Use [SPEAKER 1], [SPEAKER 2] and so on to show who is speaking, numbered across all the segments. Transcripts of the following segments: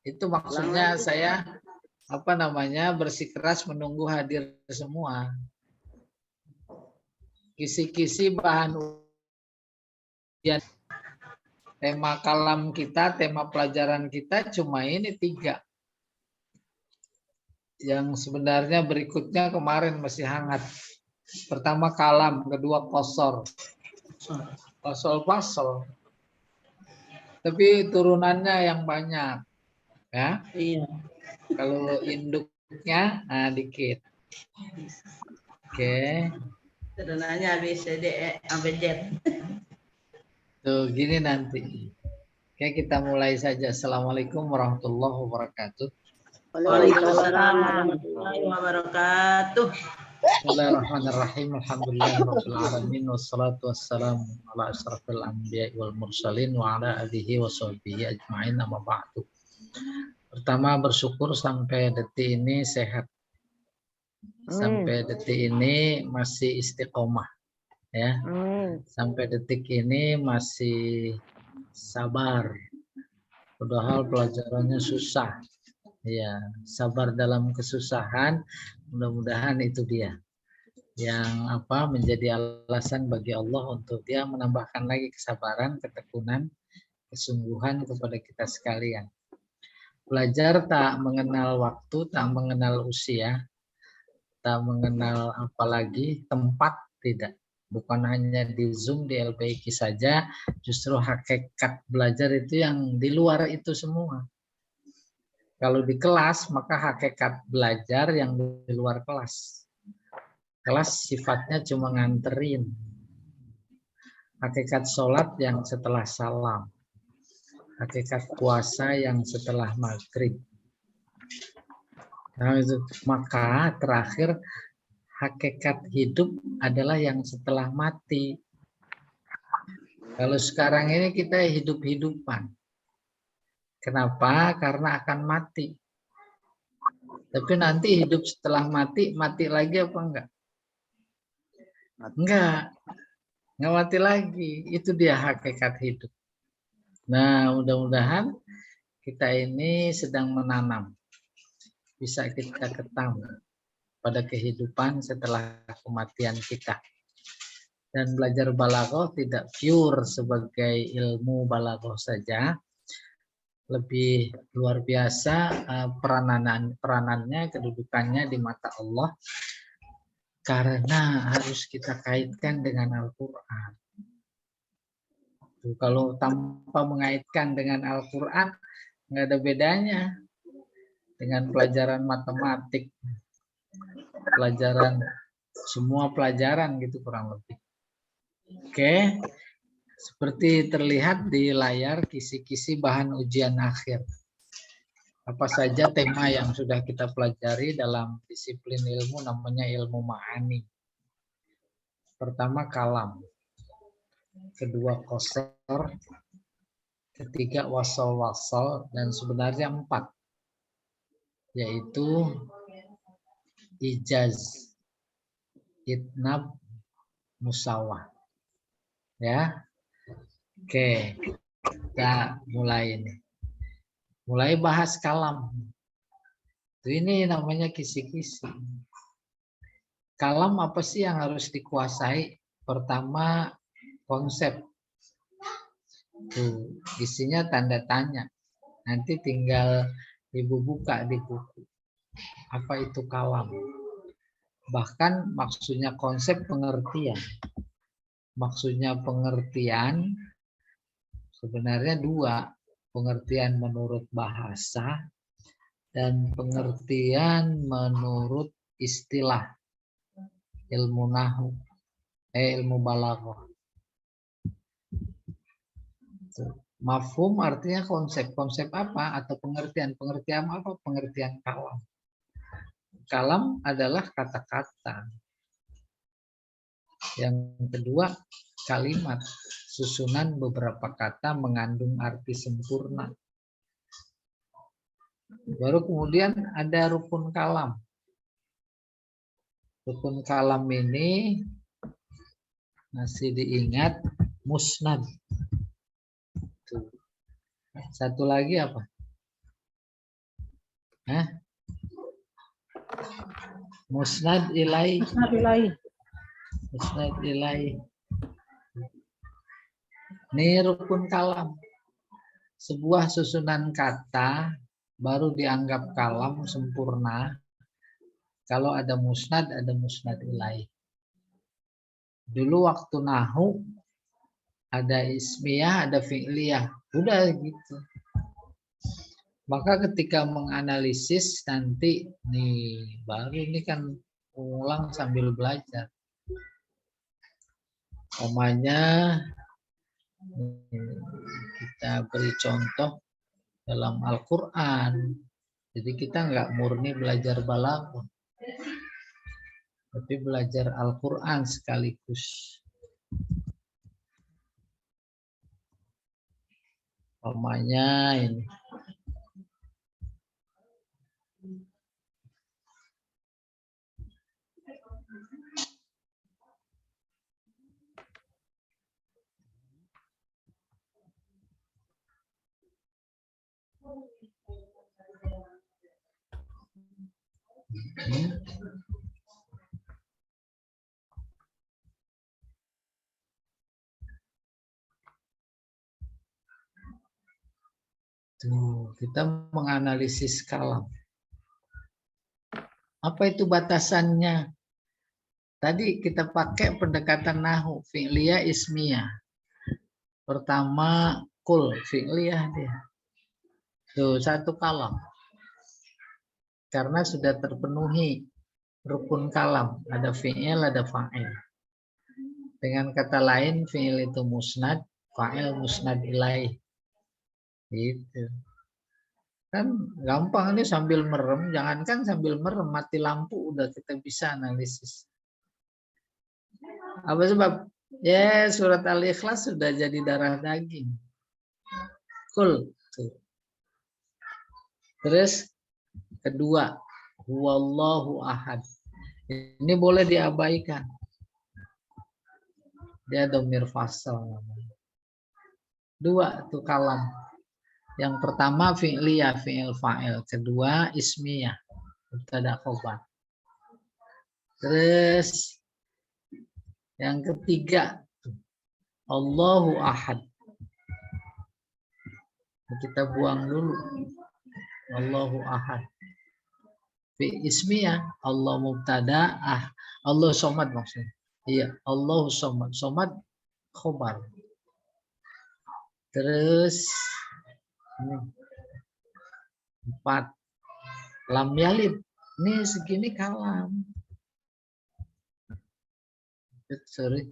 [SPEAKER 1] Itu maksudnya saya bersikeras menunggu hadir semua. Kisi-kisi bahan ujian, tema kalam kita, tema pelajaran kita cuma ini 3. Yang sebenarnya berikutnya kemarin masih hangat. Pertama kalam, kedua kosor. Pasol. Tapi turunannya yang banyak. Ya.
[SPEAKER 2] Iya.
[SPEAKER 1] Kalau induknya dikit. Oke.
[SPEAKER 2] Turunannya A, B, C, D, E, sampai Z.
[SPEAKER 1] Tuh gini nanti. Oke, kita mulai saja. Assalamualaikum warahmatullahi wabarakatuh.
[SPEAKER 2] Waalaikumsalam warahmatullahi wabarakatuh.
[SPEAKER 1] Bismillahirrahmanirrahim. Alhamdulillahirabbil alamin wassalatu wassalamu ala asyrafil anbiya'i wal mursalin wa ala alihi washabihi ajmain amma ba'du. Pertama bersyukur sampai detik ini sehat. Sampai detik ini masih istiqomah ya. Sampai detik ini masih sabar. Padahal pelajarannya susah. Ya, sabar dalam kesusahan, mudah-mudahan itu dia yang menjadi alasan bagi Allah untuk dia menambahkan lagi kesabaran, ketekunan, kesungguhan kepada kita sekalian. Belajar tak mengenal waktu, tak mengenal usia, tak mengenal apalagi tempat, tidak. Bukan hanya di Zoom, di LPIQ saja, justru hakikat belajar itu yang di luar itu semua. Kalau di kelas, maka hakikat belajar yang di luar kelas. Kelas sifatnya cuma nganterin. Hakikat sholat yang setelah salam. Hakikat puasa yang setelah maghrib. Nah, itu. Maka terakhir, hakikat hidup adalah yang setelah mati. Kalau sekarang ini kita hidup-hidupan. Kenapa? Karena akan mati. Tapi nanti hidup setelah mati lagi apa enggak? Enggak mati lagi. Itu dia hakikat hidup. Nah, mudah-mudahan kita ini sedang menanam. Bisa kita ketam pada kehidupan setelah kematian kita. Dan belajar balaghah tidak pure sebagai ilmu balaghah saja. Lebih luar biasa peranannya, kedudukannya di mata Allah, karena harus kita kaitkan dengan Al-Quran. Kalau tanpa mengaitkan dengan Al-Quran, nggak ada bedanya dengan pelajaran matematik, pelajaran semua pelajaran gitu kurang lebih. Oke. Seperti terlihat di layar kisi-kisi bahan ujian akhir. Apa saja tema yang sudah kita pelajari dalam disiplin ilmu namanya ilmu ma'ani. Pertama kalam. Kedua qasar. Ketiga wasal-wasal. Dan sebenarnya 4. Yaitu ijaz, itnab, musawah. Ya. Oke, kita mulai ini. Mulai bahas kalam. Ini namanya kisi-kisi. Kalam apa sih yang harus dikuasai? Pertama, konsep. Tuh, isinya tanda tanya. Nanti tinggal Ibu buka di buku. Apa itu kalam? Bahkan maksudnya konsep pengertian. Maksudnya pengertian sebenarnya 2, pengertian menurut bahasa dan pengertian menurut istilah ilmu nahwu, ilmu balaghah. Mafhum artinya konsep. Konsep apa? Atau pengertian. Pengertian apa? Pengertian kalam. Kalam adalah kata-kata. Yang kedua, kalimat. Susunan beberapa kata mengandung arti sempurna. Baru kemudian ada rukun kalam. Rukun kalam ini masih diingat musnad. Satu lagi apa? Musnad ilaih.
[SPEAKER 3] Musnad ilaih.
[SPEAKER 1] Musnad ilaih. Ini rukun kalam. Sebuah susunan kata baru dianggap kalam sempurna kalau ada musnad ilaih. Dulu waktu nahu ada ismiyah, ada fi'liyah. Udah gitu. Maka ketika menganalisis nanti nih baru ini kan ulang sambil belajar. Umpamanya kita beri contoh dalam Al-Quran. Jadi kita nggak murni belajar balaghah, tapi belajar Al-Quran sekaligus. Umpamanya ini. Tuh, kita menganalisis kalam. Apa itu batasannya? Tadi kita pakai pendekatan nahu, fi'liyah, ismiyah. Pertama, kul, fi'liyah dia. Tuh, satu kalam. Karena sudah terpenuhi rukun kalam. Ada fi'il, ada fa'il. Dengan kata lain, fi'il itu musnad, fa'il musnad ilaih. Gitu. Kan gampang ini sambil merem, jangankan sambil merem, mati lampu udah kita bisa analisis. Apa sebab? Ya, surat Al-Ikhlas sudah jadi darah daging. Kul. Terus kedua, huwallahu ahad. Ini boleh diabaikan. Dia dhamir fasal namanya. Dua tuh kalam. Yang pertama fi'liyah, fi'il fa'il. Kedua ismiyah, mubtada khobar. Terus yang ketiga Allahu ahad. Kita buang dulu. Allahu ahad. Fi ismiyah Allah mubtada, Allah somad maksudnya. Iya, Allahu somad. Somad khobar. Terus ini 4 lam yalid. Ini segini kalam. Sorry.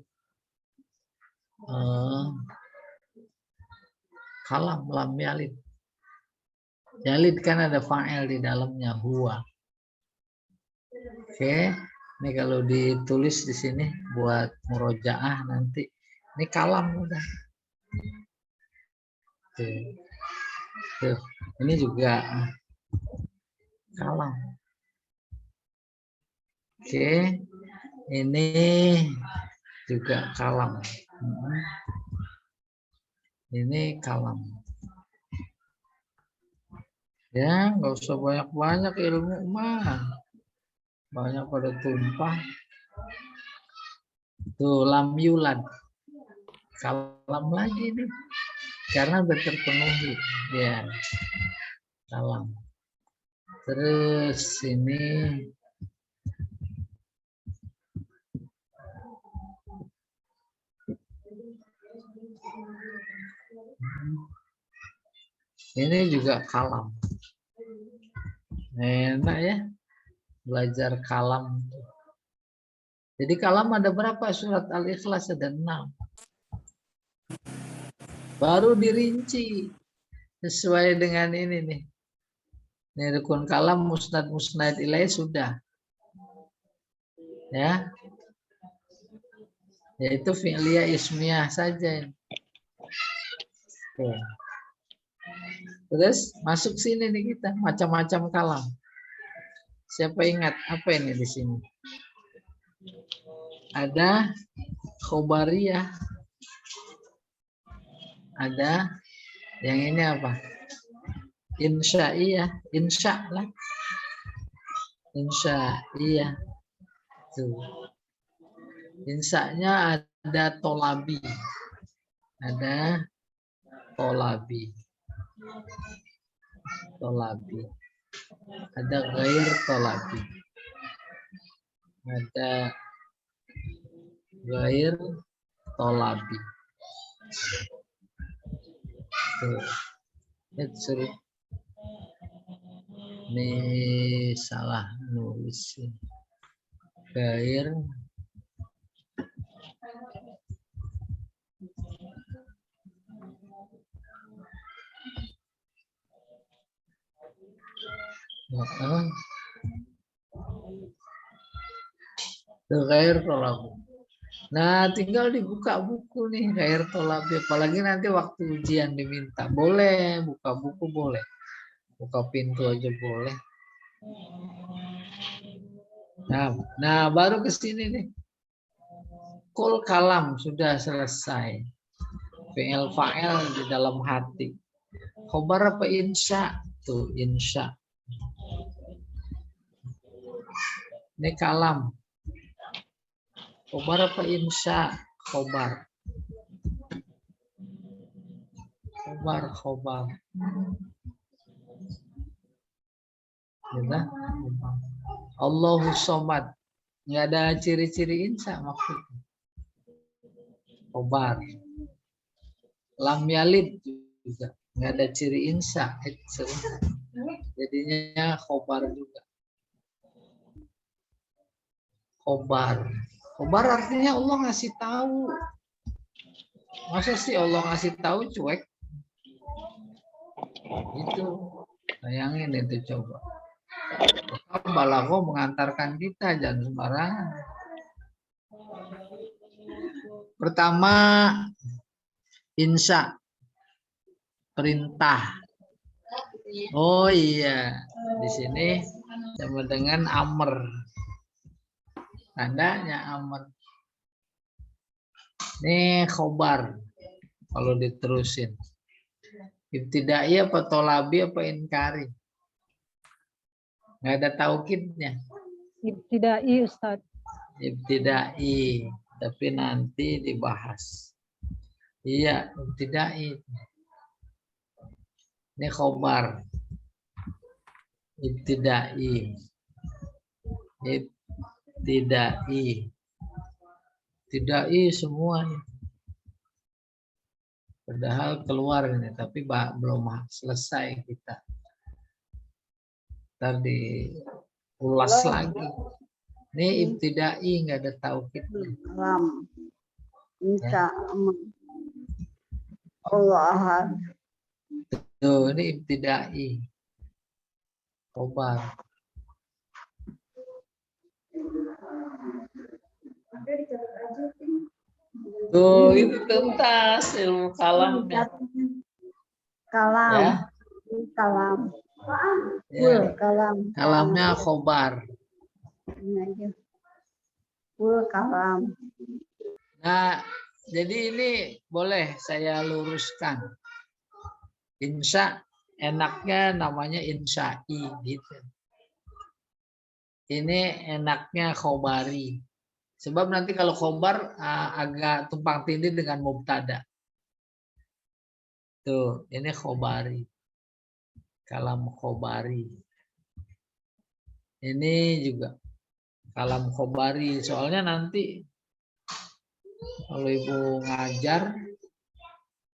[SPEAKER 1] Kalam lam yalid. Yalid kan ada fa'il di dalamnya, huwa. Oke, ini kalau ditulis di sini buat murojaah nanti. Ini kalam udah. Tuh. Ini juga kalam. Oke, ini juga kalam. Ini kalam. Ya, nggak usah banyak-banyak ilmu mah. Banyak pada tumpah. Tuh, lam yulad. Kalam lagi nih. Karena udah terpenuhi. Ya, kalam. Terus ini juga kalam. Enak ya belajar kalam. Jadi kalam ada berapa? Surat Al-Ikhlas ada 6. Baru dirinci sesuai dengan ini nih. Ini rukun kalam musnad ilaih sudah. Ya. Yaitu fi'liyah ismiyah saja. Oke. Terus masuk sini nih kita macam-macam kalam. Siapa ingat apa ini di sini? Ada khobariyah. Ada yang ini apa? Insya'iyah, insya lah. insya, iya. Tuh. Insya-nya ada tolabi. Ada tolabi. Tolabi. Ada gair tolabi. Ada gair tolabi. Tuh. Ini salah nulis. Gair gair tolabi. Nah, tinggal dibuka buku nih gair tolabi. Apalagi nanti waktu ujian diminta. Boleh, buka buku boleh. Buka pintu aja boleh. Nah baru ke sini nih. Kul kalam sudah selesai. Fi'il fa'il di dalam hati. Khobar apa insya? Tuh insya. Ini kalam. Khobar apa insya? Khobar. Khobar. Ya, Allahu somad. Nggak ada ciri-ciri insya maksudnya. Khobar. Lam yalid juga. Nggak ada ciri insya. Jadinya khobar juga. Khobar. Khobar artinya Allah ngasih tahu. Masa sih Allah ngasih tahu cuek? Itu. Bayangin itu coba. Balaghah mengantarkan kita, jangan sembarangan. Pertama, insya, perintah. Oh iya, di sini sama dengan amr. Tandanya amr. Ini khobar. Kalau diterusin. Ibtidai apa tolabi apa inkari? Nggak ada taukidnya.
[SPEAKER 3] Ibtidai, Ustaz.
[SPEAKER 1] Ibtidai, tapi nanti dibahas. Iya, ibtidai. Ini khobar. Ibtidai. Ibtidai. Ibtidai semua nih. Padahal keluar ini, tapi belum selesai kita. Ntar diulas lagi. Ini ibtidai nggak ada taukid.
[SPEAKER 4] Kalam. Insya Allah.
[SPEAKER 1] Tuh, ini ibtidai. Khobar. Tuh, itu tuntas ilmu kalamnya.
[SPEAKER 4] Kalam.
[SPEAKER 1] Ya.
[SPEAKER 4] Kalam.
[SPEAKER 1] Ya.
[SPEAKER 4] Kalam.
[SPEAKER 1] Kalamnya khobar.
[SPEAKER 4] Kalam.
[SPEAKER 1] Nah, jadi ini boleh saya luruskan. Insya enaknya namanya insya'i gitu. Ini enaknya khobari. Sebab nanti kalau khobar agak tumpang tindih dengan mubtada. Tuh, ini khobari. Kalam khobari. Ini juga kalam khobari. Soalnya nanti kalau ibu ngajar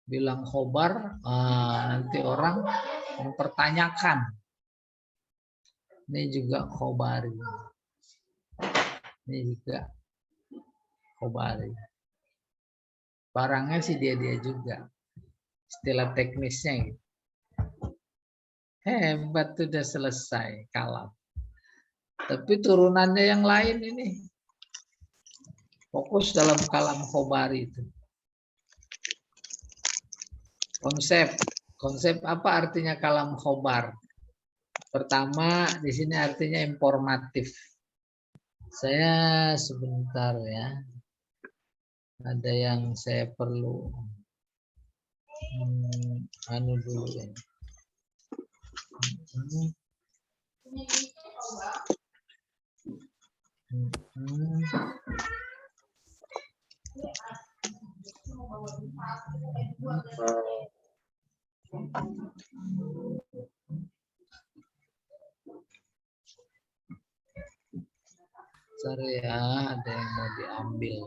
[SPEAKER 1] bilang khobar, nanti orang mempertanyakan. Ini juga khobari. Ini juga khobari. Barangnya sih dia juga. Istilah teknisnya gitu. Hebat, sudah selesai kalam. Tapi turunannya yang lain ini. Fokus dalam kalam khobari itu. Konsep apa artinya kalam khobar? Pertama, di sini artinya informatif. Saya sebentar ya. Ada yang saya perlu dulu ya. Sorry ya, ada yang mau diambil.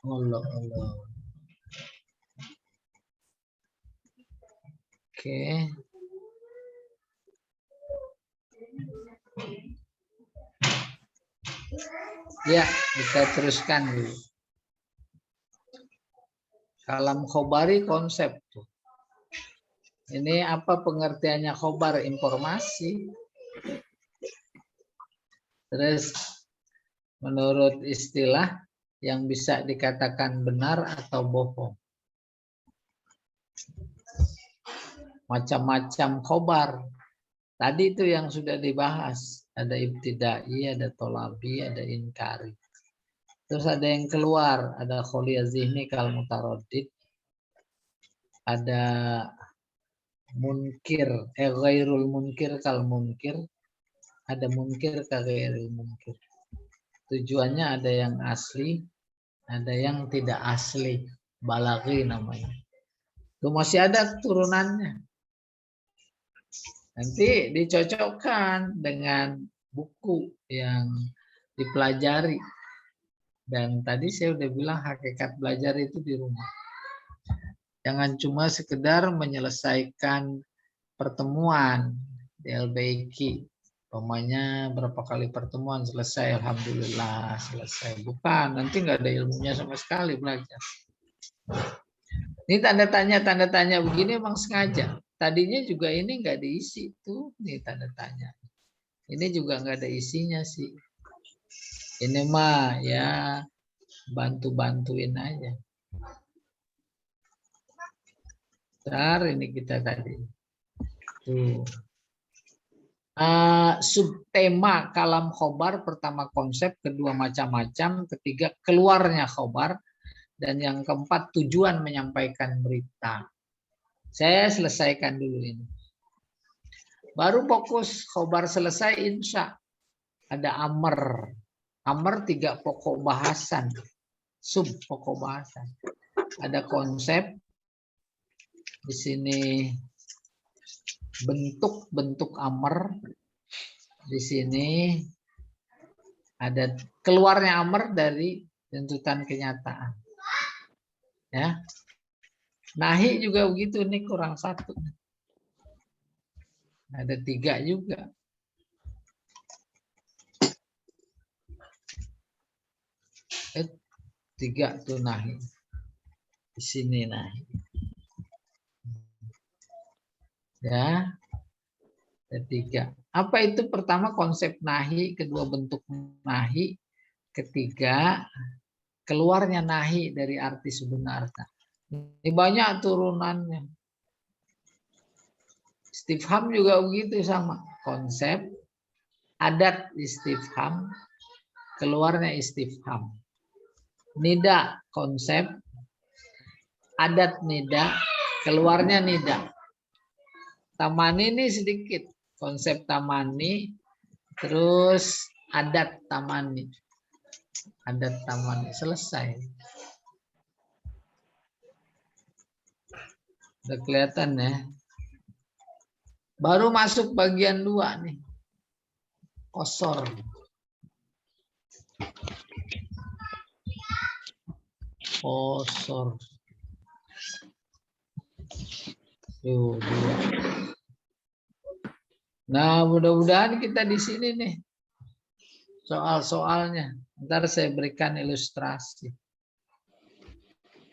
[SPEAKER 1] Allah. Oke. Ya, kita teruskan dulu. Kalam khobari konsep tuh. Ini apa pengertiannya khobar? Informasi. Terus menurut istilah yang bisa dikatakan benar atau bohong. Macam-macam khobar. Tadi itu yang sudah dibahas. Ada ibtidai, ada tolabi, ada inkari. Terus ada yang keluar. Ada kholiya zihni kal mutaroddid. Ada munkir. Ghairul munkir kal munkir. Ada munkir kal ghairul munkir. Tujuannya ada yang asli. Ada yang tidak asli. Balaghi namanya. Itu masih ada turunannya. Nanti dicocokkan dengan buku yang dipelajari. Dan tadi saya udah bilang hakikat belajar itu di rumah. Jangan cuma sekedar menyelesaikan pertemuan di LBIQ. Umpamanya berapa kali pertemuan selesai, alhamdulillah selesai. Bukan, nanti nggak ada ilmunya sama sekali belajar. Ini tanda tanya begini emang sengaja. Tadinya juga ini nggak diisi tuh, nih tanda tanya. Ini juga nggak ada isinya sih. Ini mah ya bantu-bantuin aja. Bentar, ini kita tadi. Tuh. Subtema kalam khobar, pertama konsep, kedua macam-macam, ketiga keluarnya khobar, dan yang keempat tujuan menyampaikan berita. Saya selesaikan dulu ini. Baru fokus khobar selesai, insya. Ada amr. Amr 3 pokok bahasan. Sub pokok bahasan. Ada konsep. Di sini bentuk-bentuk amr. Di sini ada keluarnya amr dari tuntutan kenyataan. Ya. Nahi juga begitu, nih kurang 1. Ada 3 juga. Tiga tuh nahi. Di sini nahi. Ya. Ada 3. Apa itu? Pertama konsep nahi, kedua bentuk nahi, ketiga keluarnya nahi dari arti sebenarnya. Ini banyak turunannya. Istifham juga begitu sama. Konsep, adat istifham, keluarnya istifham. Nida konsep, adat nida, keluarnya nida. Tamani ini sedikit. Konsep tamani, terus adat tamani. Adat tamani, selesai. Udah kelihatan ya. Baru masuk bagian 2 nih. Kosor. Kosor. Tuh, 2. Nah, mudah-mudahan kita di sini nih. Soal-soalnya. Ntar saya berikan ilustrasi.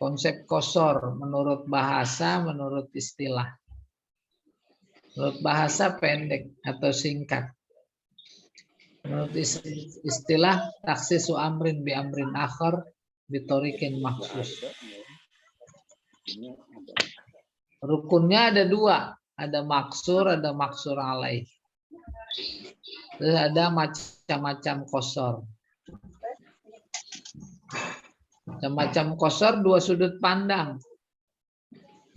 [SPEAKER 1] Konsep kosor menurut bahasa, menurut istilah. Menurut bahasa pendek atau singkat. Menurut istilah taksisu amrin bi amrin akhar bitorikin maksus. Rukunnya ada 2. Ada maksur, ada maksur alaih. Terus ada macam-macam kosor. Macam-macam kosor 2 sudut pandang.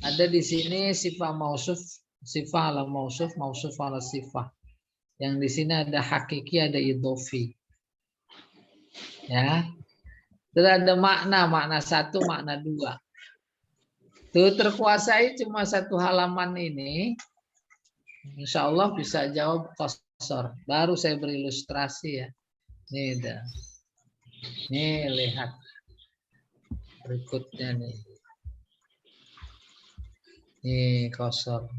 [SPEAKER 1] Ada di sini sifat mausuf, sifat ala mausuf, mausuf ala sifat. Yang di sini ada hakiki, ada idhofi. Ya. Terus ada makna satu, makna dua. Tuh terkuasai cuma satu halaman ini. Insya Allah bisa jawab qasar. Baru saya berilustrasi ya. Nih dah. Nih lihat berikutnya nih. Nih qasar.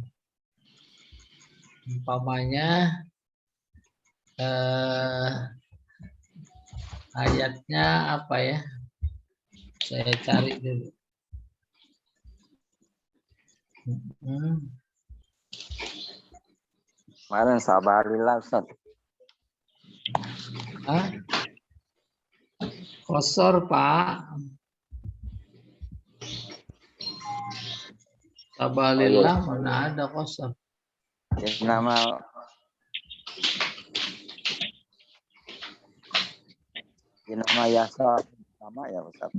[SPEAKER 1] Umpamanya ayatnya apa ya? Saya cari dulu.
[SPEAKER 5] Kemarin sabarillah Ustaz.
[SPEAKER 1] Hah? Qasar Pak. Sabalillah mana ada qasar.
[SPEAKER 5] Nama yasa sama ya Ustaz.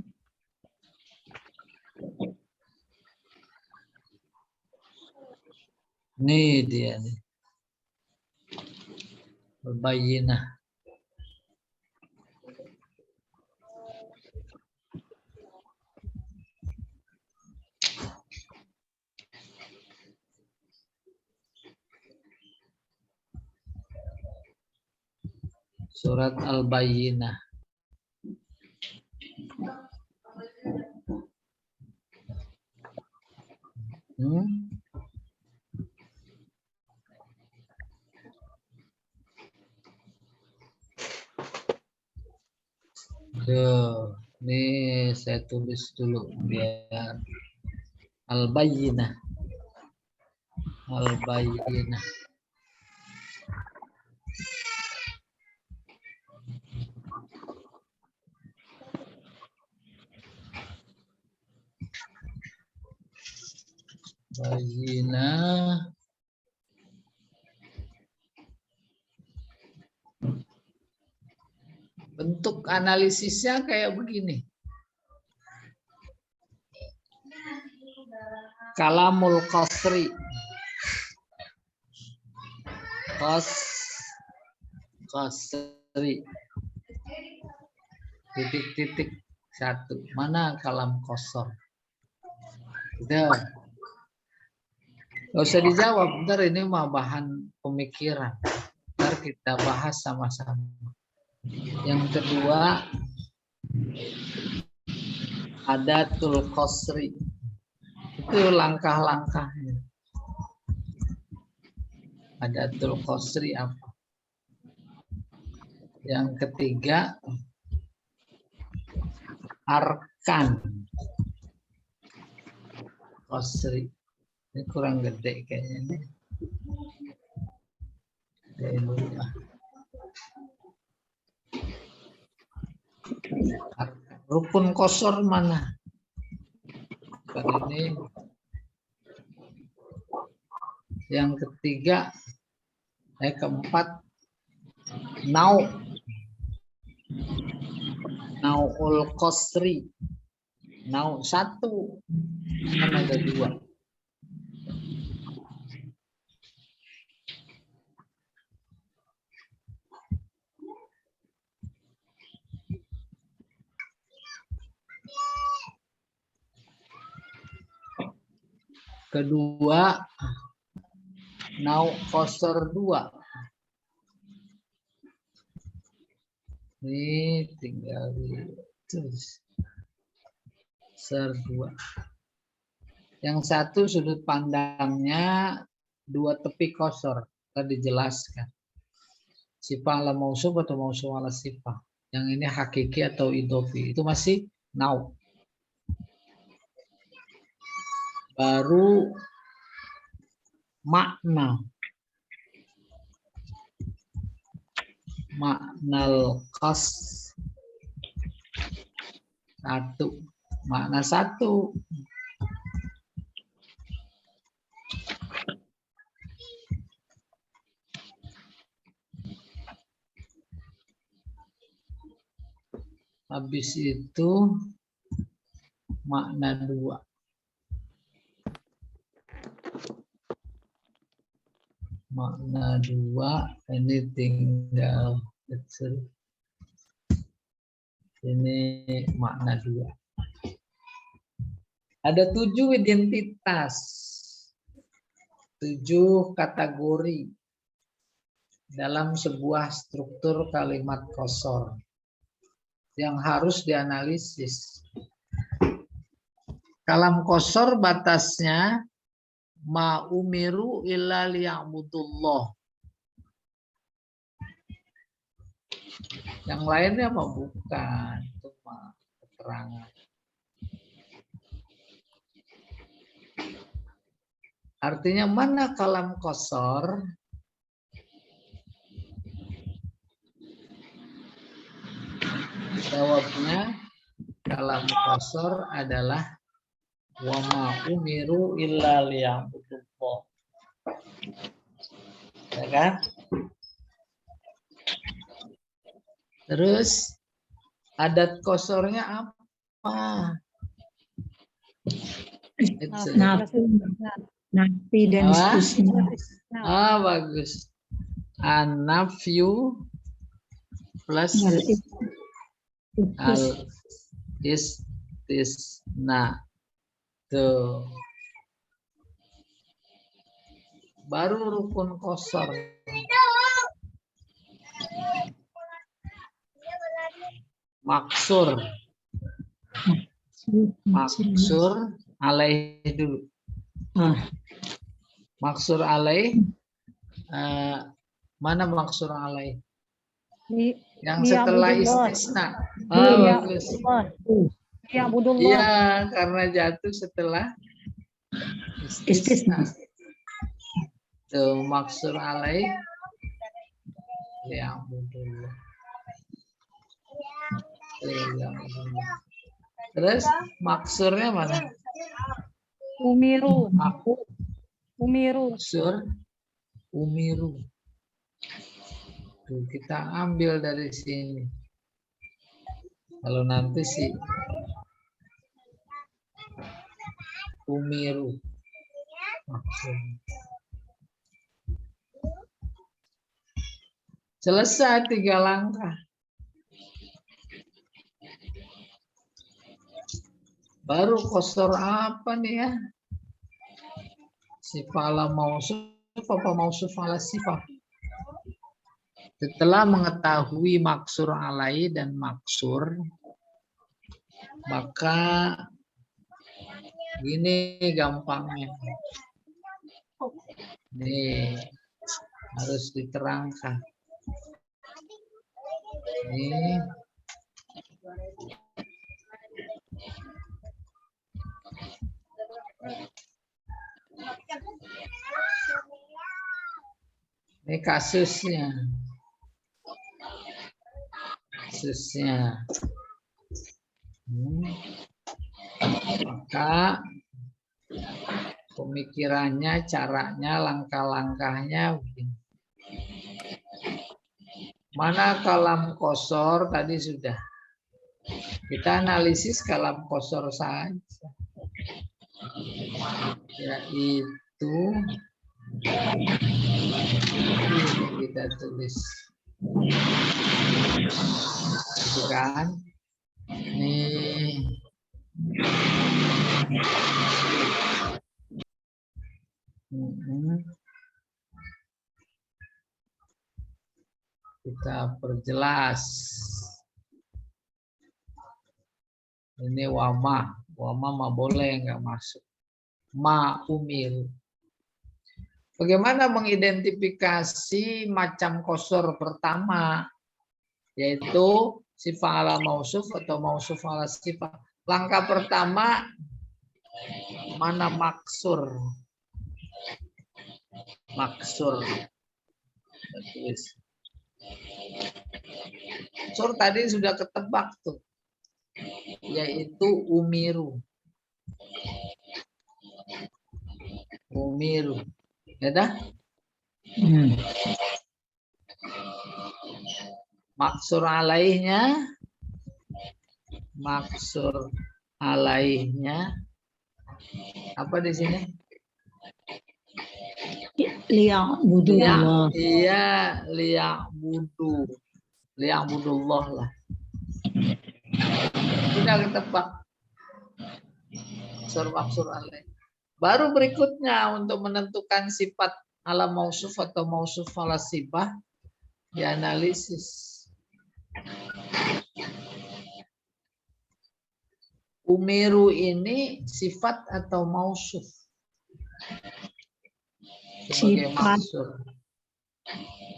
[SPEAKER 1] Nih dia nih. Al-Bayyinah. Surat Al-Bayyinah. Nih saya tulis dulu biar Al-Bayyinah. Al-Bayyinah. Bayyinah. Bentuk analisisnya kayak begini. Kalamul qasri. Qasri. Titik-titik satu. Mana kalam qasar? Udah. Gak usah dijawab. Ntar ini mah bahan pemikiran. Ntar kita bahas sama-sama. Yang kedua, adatul qasri. Itu langkah-langkahnya. Adatul qasri apa? Yang ketiga, arkan qasri. Ini kurang gede kayaknya nih. Rukun qasar mana? Ini yang ketiga, keempat, nau'ul qasri. Nau satu, kan ada dua. Kedua, nau qasar dua. Ini tinggal terus. Qasar dua. Yang satu sudut pandangnya dua tepi qasar. Tadi dijelaskan. Sifah ala mausuf atau mausuf ala sifah. Yang ini hakiki atau idhofi. Itu masih nau. Baru makna. Maknal qas satu. Makna satu. Habis itu makna dua. makna 2 ini tinggal kecil. Ini makna 2. Ada 7 identitas, 7 kategori dalam sebuah struktur kalimat qasar yang harus dianalisis. Kalam qasar batasnya ma umiru illa liya'budullah. Yang lainnya apa? Bukan. Itu mah keterangan. Artinya mana kalam qasar? Jawabnya kalam qasar adalah wa ma umiru illa liya'budullah. Ya kan? Terus adat qasarnya apa?
[SPEAKER 6] Nafi dan
[SPEAKER 1] Apa?
[SPEAKER 6] istisna.
[SPEAKER 1] Bagus. An-nafyu plus al-istisna. Tuh. Baru rukun qasar. Maksur. Maksur alaih dulu. Maksur alaih. Mana maksur alaih? Yang setelah istisna. Bagus. Iya, karena jatuh setelah istisna. Tuh, maksur alaih. Ya, budullah. Terus maksurnya mana?
[SPEAKER 3] Umiru. Umiru.
[SPEAKER 1] Maksur umiru. Tuh, kita ambil dari sini. Kalau nanti sih umiru. Maksur. Selesai 3 langkah. Baru qasar apa nih ya? Sifat ala mausuf apa mausuf ala sifat? Setelah mengetahui maksur alai dan maksur, maka gini gampangnya. Nih, harus diterangkan. Nih. Ini kasusnya. Maka pemikirannya, caranya, langkah-langkahnya begini. Mana kalam qasar tadi sudah. Kita analisis kalam qasar saja. Yaitu ini kita tulis. Itu kan? Nih. Kita perjelas. Ini wama mah boleh nggak masuk. Ma umir. Bagaimana mengidentifikasi macam qasar pertama, yaitu sifat ala mausuf atau mausuf ala sifat. Langkah pertama, mana maksur? Maksur. Maksur tadi sudah ketebak tuh, yaitu umiru. Umiru. Ya dah? Maksur alaihnya apa di sini?
[SPEAKER 3] Liya'budullah.
[SPEAKER 1] Iya, liya'budullah lah. Sudah ketebak. Maksur alaih. Baru berikutnya untuk menentukan sifat ala mausuf atau mausuf ala sifah dianalisis. Umiru ini sifat atau mausuf? Sebagai maksur.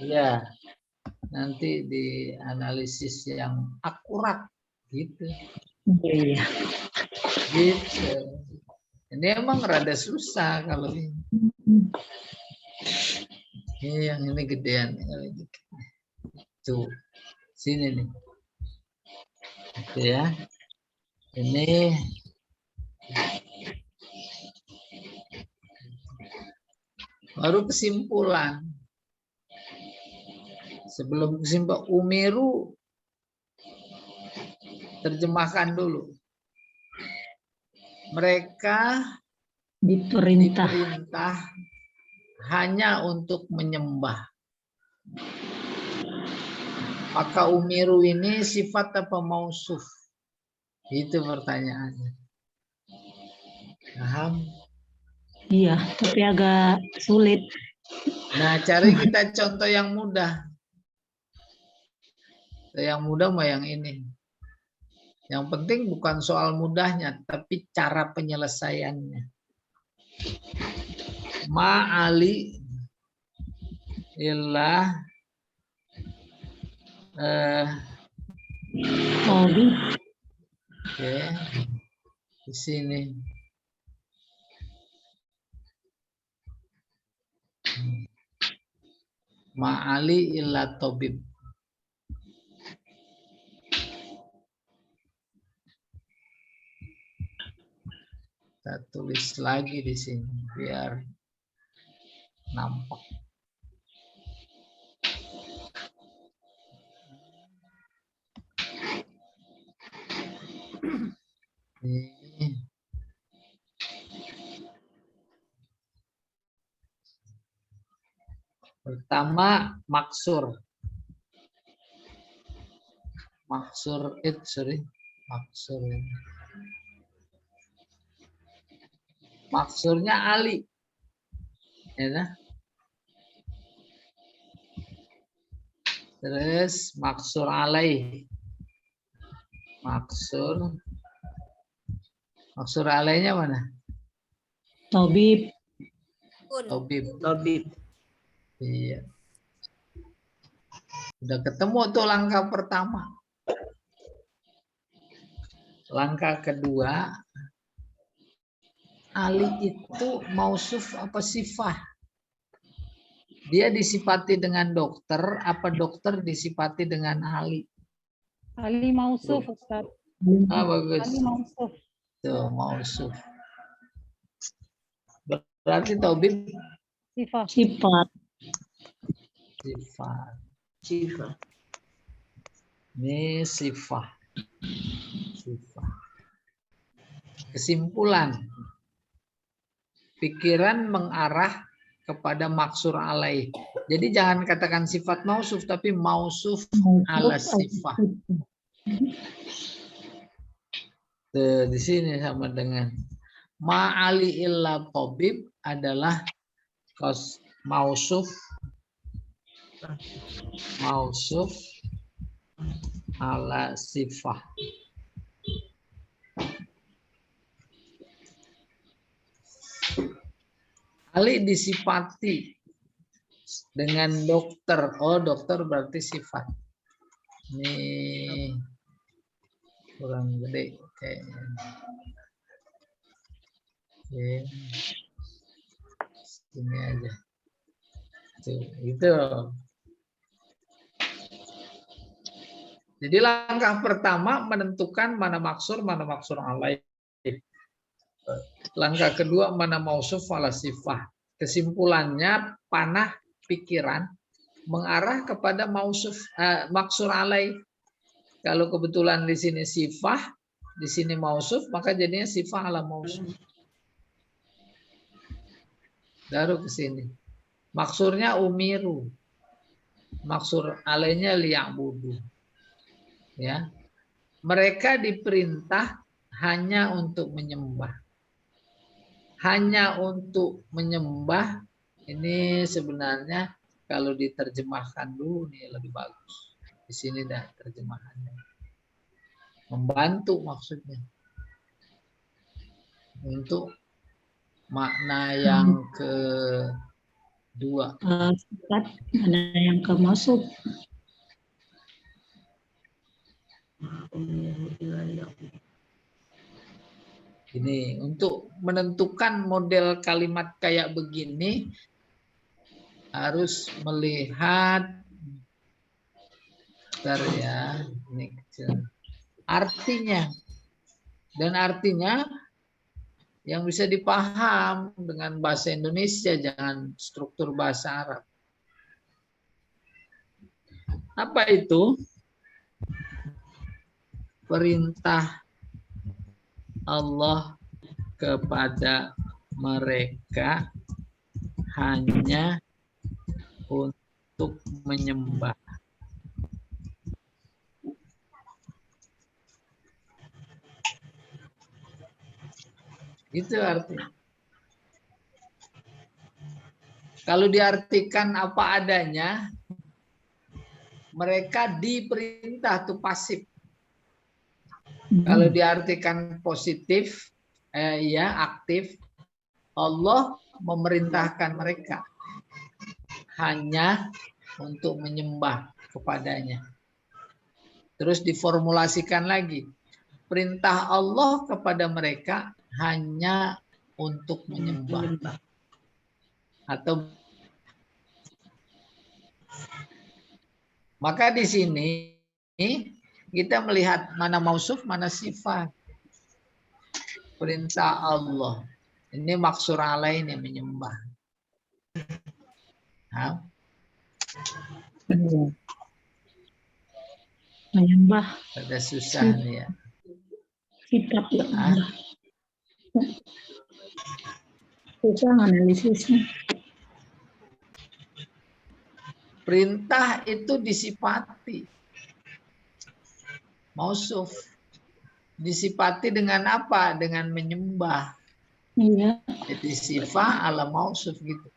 [SPEAKER 1] Ya, nanti dianalisis yang akurat gitu.
[SPEAKER 3] Iya.
[SPEAKER 1] Gitu. Ini emang rada susah kalau ini. Ini yang ini gedean. Tuh, sini nih. Gitu ya. Ini baru kesimpulan. Sebelum kesimpulan, umiru terjemahkan dulu. Mereka diperintah hanya untuk menyembah. Maka umiru ini sifat apa mausuf? Itu pertanyaannya. Paham?
[SPEAKER 3] Iya, tapi agak sulit.
[SPEAKER 1] Nah, cari kita contoh yang mudah. Yang mudah mah yang ini. Yang penting bukan soal mudahnya, tapi cara penyelesaiannya. Ma'ali illah oke, di sini. Ma'ali illa tabib. Kita tulis lagi di sini biar nampak. Ini. Pertama maksur. Maksur maksur. Maksurnya Ali. Ya, terus maksur alaih. Maksur alaihnya mana?
[SPEAKER 3] Tabib.
[SPEAKER 2] Tabib.
[SPEAKER 1] Iya. Udah ketemu tuh langkah pertama. Langkah kedua, Ali itu mausuf apa sifah? Dia disifati dengan dokter, apa dokter disifati dengan Ali?
[SPEAKER 3] Ali mausuf, Ustaz.
[SPEAKER 1] Ah, bagus.
[SPEAKER 3] Ali mausuf.
[SPEAKER 1] Tuh, mausuf. Berarti tabib
[SPEAKER 3] Sifat.
[SPEAKER 1] sifat. Ini sifat. Kesimpulan. Pikiran mengarah kepada maksur alaih. Jadi jangan katakan sifat mausuf, tapi mausuf ala sifat. Di sini sama dengan ma'ali illa tabib adalah mausuf ala sifat. Ali disifati dengan dokter. Oh, dokter berarti sifat. Ini kurang gede kayaknya. Oke. Ini aja. Tuh, itu. Jadi langkah pertama menentukan mana maksur alaih. Langkah kedua mana mausuf ala sifah. Kesimpulannya panah pikiran mengarah kepada maksur alaih. Kalau kebetulan di sini sifah, di sini mausuf, maka jadinya sifah ala mausuf. Baru ke sini. Maksurnya umiru. Maksur alainya liya'budu. Ya. Mereka diperintah hanya untuk menyembah. Hanya untuk menyembah ini sebenarnya kalau diterjemahkan dulu nih lebih bagus. Di sini dah terjemahannya. Membantu maksudnya. Untuk makna yang kedua.
[SPEAKER 3] Sifat ada yang ke mausuf.
[SPEAKER 1] Ini untuk menentukan model kalimat kayak begini harus melihat ya, ini kecil. Artinya dan artinya yang bisa dipaham dengan bahasa Indonesia, jangan struktur bahasa Arab. Apa itu? Perintah Allah kepada mereka hanya untuk menyembah. Itu artinya. Kalau diartikan apa adanya, mereka diperintah itu pasif. Kalau diartikan positif, ya aktif, Allah memerintahkan mereka hanya untuk menyembah kepadanya. Terus diformulasikan lagi, perintah Allah kepada mereka hanya untuk menyembah. Atau maka di sini kita melihat mana mausuf, mana sifat. Perintah Allah. Ini maksur alaih ini menyembah. Nah.
[SPEAKER 3] Menyembah.
[SPEAKER 1] Ada susah nih ya.
[SPEAKER 3] Sifat ya. Susah analisisnya.
[SPEAKER 1] Perintah itu disifati. Mausuf. Disifati dengan apa? Dengan menyembah.
[SPEAKER 3] Iya.
[SPEAKER 1] Jadi sifat ala mausuf gitu.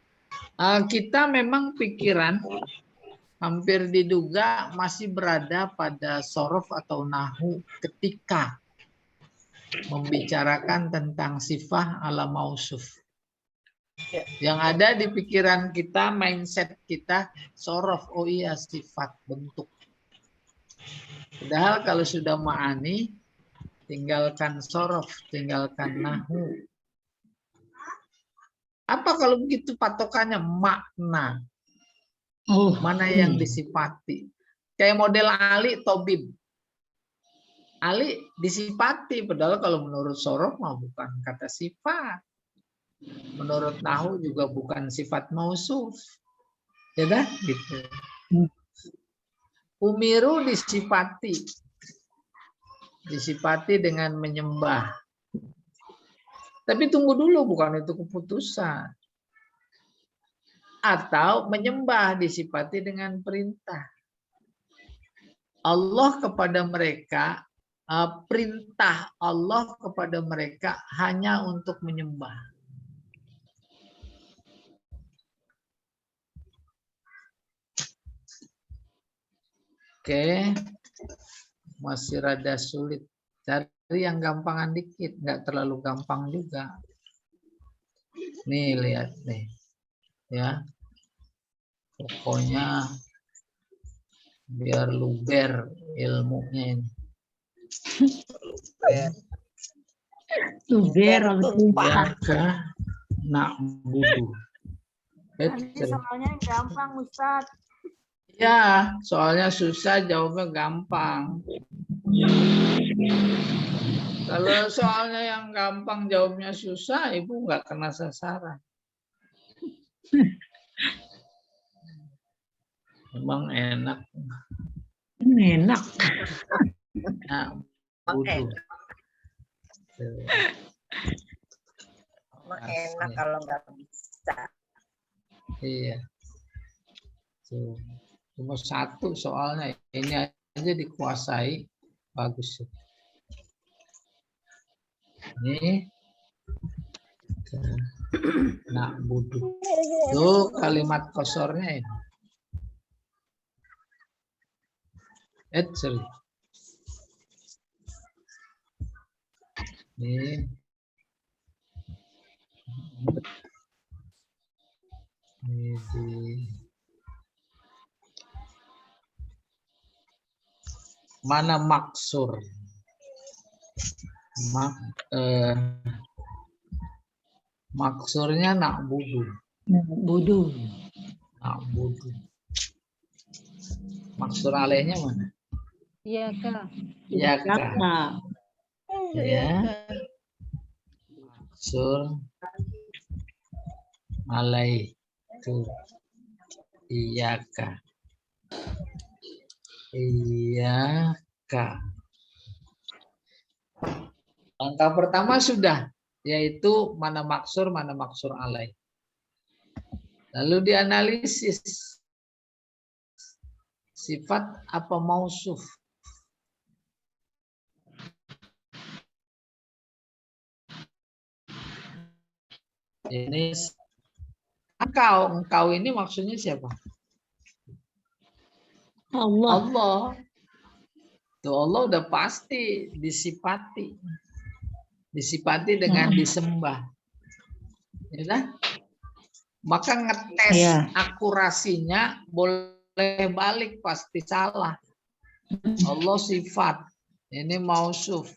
[SPEAKER 1] Kita memang pikiran hampir diduga masih berada pada sorof atau nahu ketika membicarakan tentang sifat ala mausuf. Yang ada di pikiran kita, mindset kita, sorof, oh iya sifat bentuk. Padahal kalau sudah ma'ani, tinggalkan sorof, tinggalkan nahu. Apa kalau begitu patokannya? Makna.
[SPEAKER 3] Oh,
[SPEAKER 1] mana yang disifati? Kayak model Ali, Tobib. Ali disifati, padahal kalau menurut sorof mah bukan kata sifat. Menurut nahu juga bukan sifat mausuf. Ya dah, gitu. Umiru disifati. Disifati dengan menyembah. Tapi tunggu dulu, bukan itu keputusan. Atau menyembah disifati dengan perintah. Allah kepada mereka, perintah Allah kepada mereka hanya untuk menyembah. Oke, masih rada sulit. Cari yang gampangan dikit, nggak terlalu gampang juga. Nih lihat nih, ya. Pokoknya biar luber ilmunya ini.
[SPEAKER 3] luber.
[SPEAKER 1] Ya kah? Nak budu.
[SPEAKER 4] Soalnya gampang Ustaz.
[SPEAKER 1] Ya, soalnya susah, jawabnya gampang. Kalau soalnya yang gampang jawabnya susah, Ibu nggak kena sasaran. Emang enak.
[SPEAKER 3] Enak.
[SPEAKER 1] Nah, budu.
[SPEAKER 4] Emang enak kalau nggak bisa.
[SPEAKER 1] Iya. Tuh. Cuma satu soalnya. Ini aja dikuasai. Bagus. Ini. Nak budu. Tuh kalimat kosornya ini. Sorry. Ini. Ini di mana maksur? Maksurnya nak budu.
[SPEAKER 3] Bodoh.
[SPEAKER 1] Nak budu. Maksur alaihnya mana?
[SPEAKER 4] Iya, Kak.
[SPEAKER 1] Ya
[SPEAKER 3] Kak.
[SPEAKER 1] Ya. Maksur alaih itu iyaka. Iyaka. Langkah pertama sudah, yaitu mana maksur alaih. Lalu dianalisis sifat apa mausuf. Ini engkau ini maksudnya siapa?
[SPEAKER 3] Allah.
[SPEAKER 1] Allah. Tuh Allah udah pasti disifati. Disifati dengan disembah. Ya kan? Maka ngetes akurasinya boleh balik pasti salah. Allah sifat. Ini mausuf.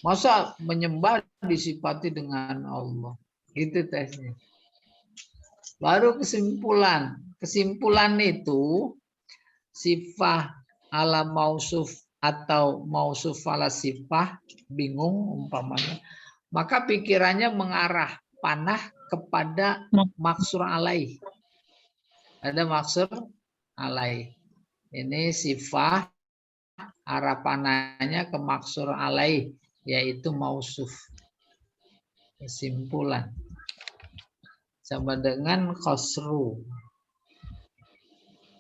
[SPEAKER 1] Masa menyembah disifati dengan Allah? Itu tesnya. Baru kesimpulan. Kesimpulan itu sifat ala mausuf atau mausuf ala sifah bingung umpamanya. Maka pikirannya mengarah panah kepada maksur alaih. Ada maksur alaih. Ini sifah arah panahnya ke maksur alaih, yaitu mausuf. Kesimpulan sama dengan qasru.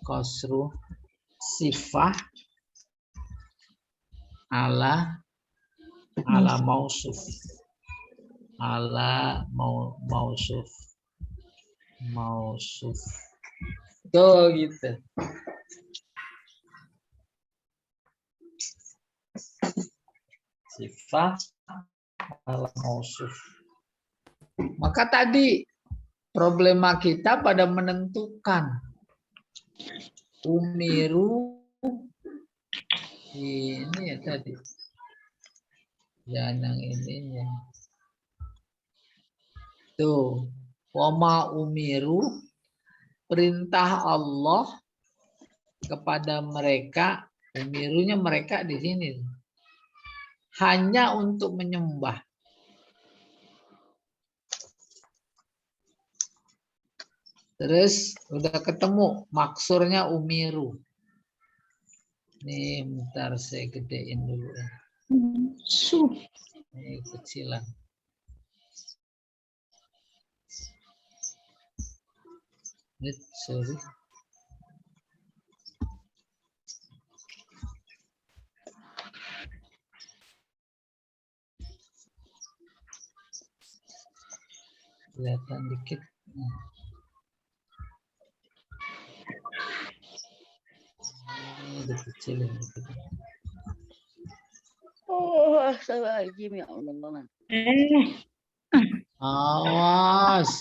[SPEAKER 1] Qasru sifah ala mausuf. Ala mausuf. Mausuf. Tuh gitu. Sifat ala mausuf. Maka tadi problema kita pada menentukan umiru ini ya tadi. Jangan yang ininya. Tuh, wama umiru perintah Allah kepada mereka, umirunya mereka di sini. Hanya untuk menyembah. Terus udah ketemu maksurnya umiru. Nih bentar saya gedein dulu. Ini kecilan. Sorry. Kelihatan dikit. Udah kecil ini.
[SPEAKER 2] Oh, astagfirullahaladzim ya Allah.
[SPEAKER 1] Awas.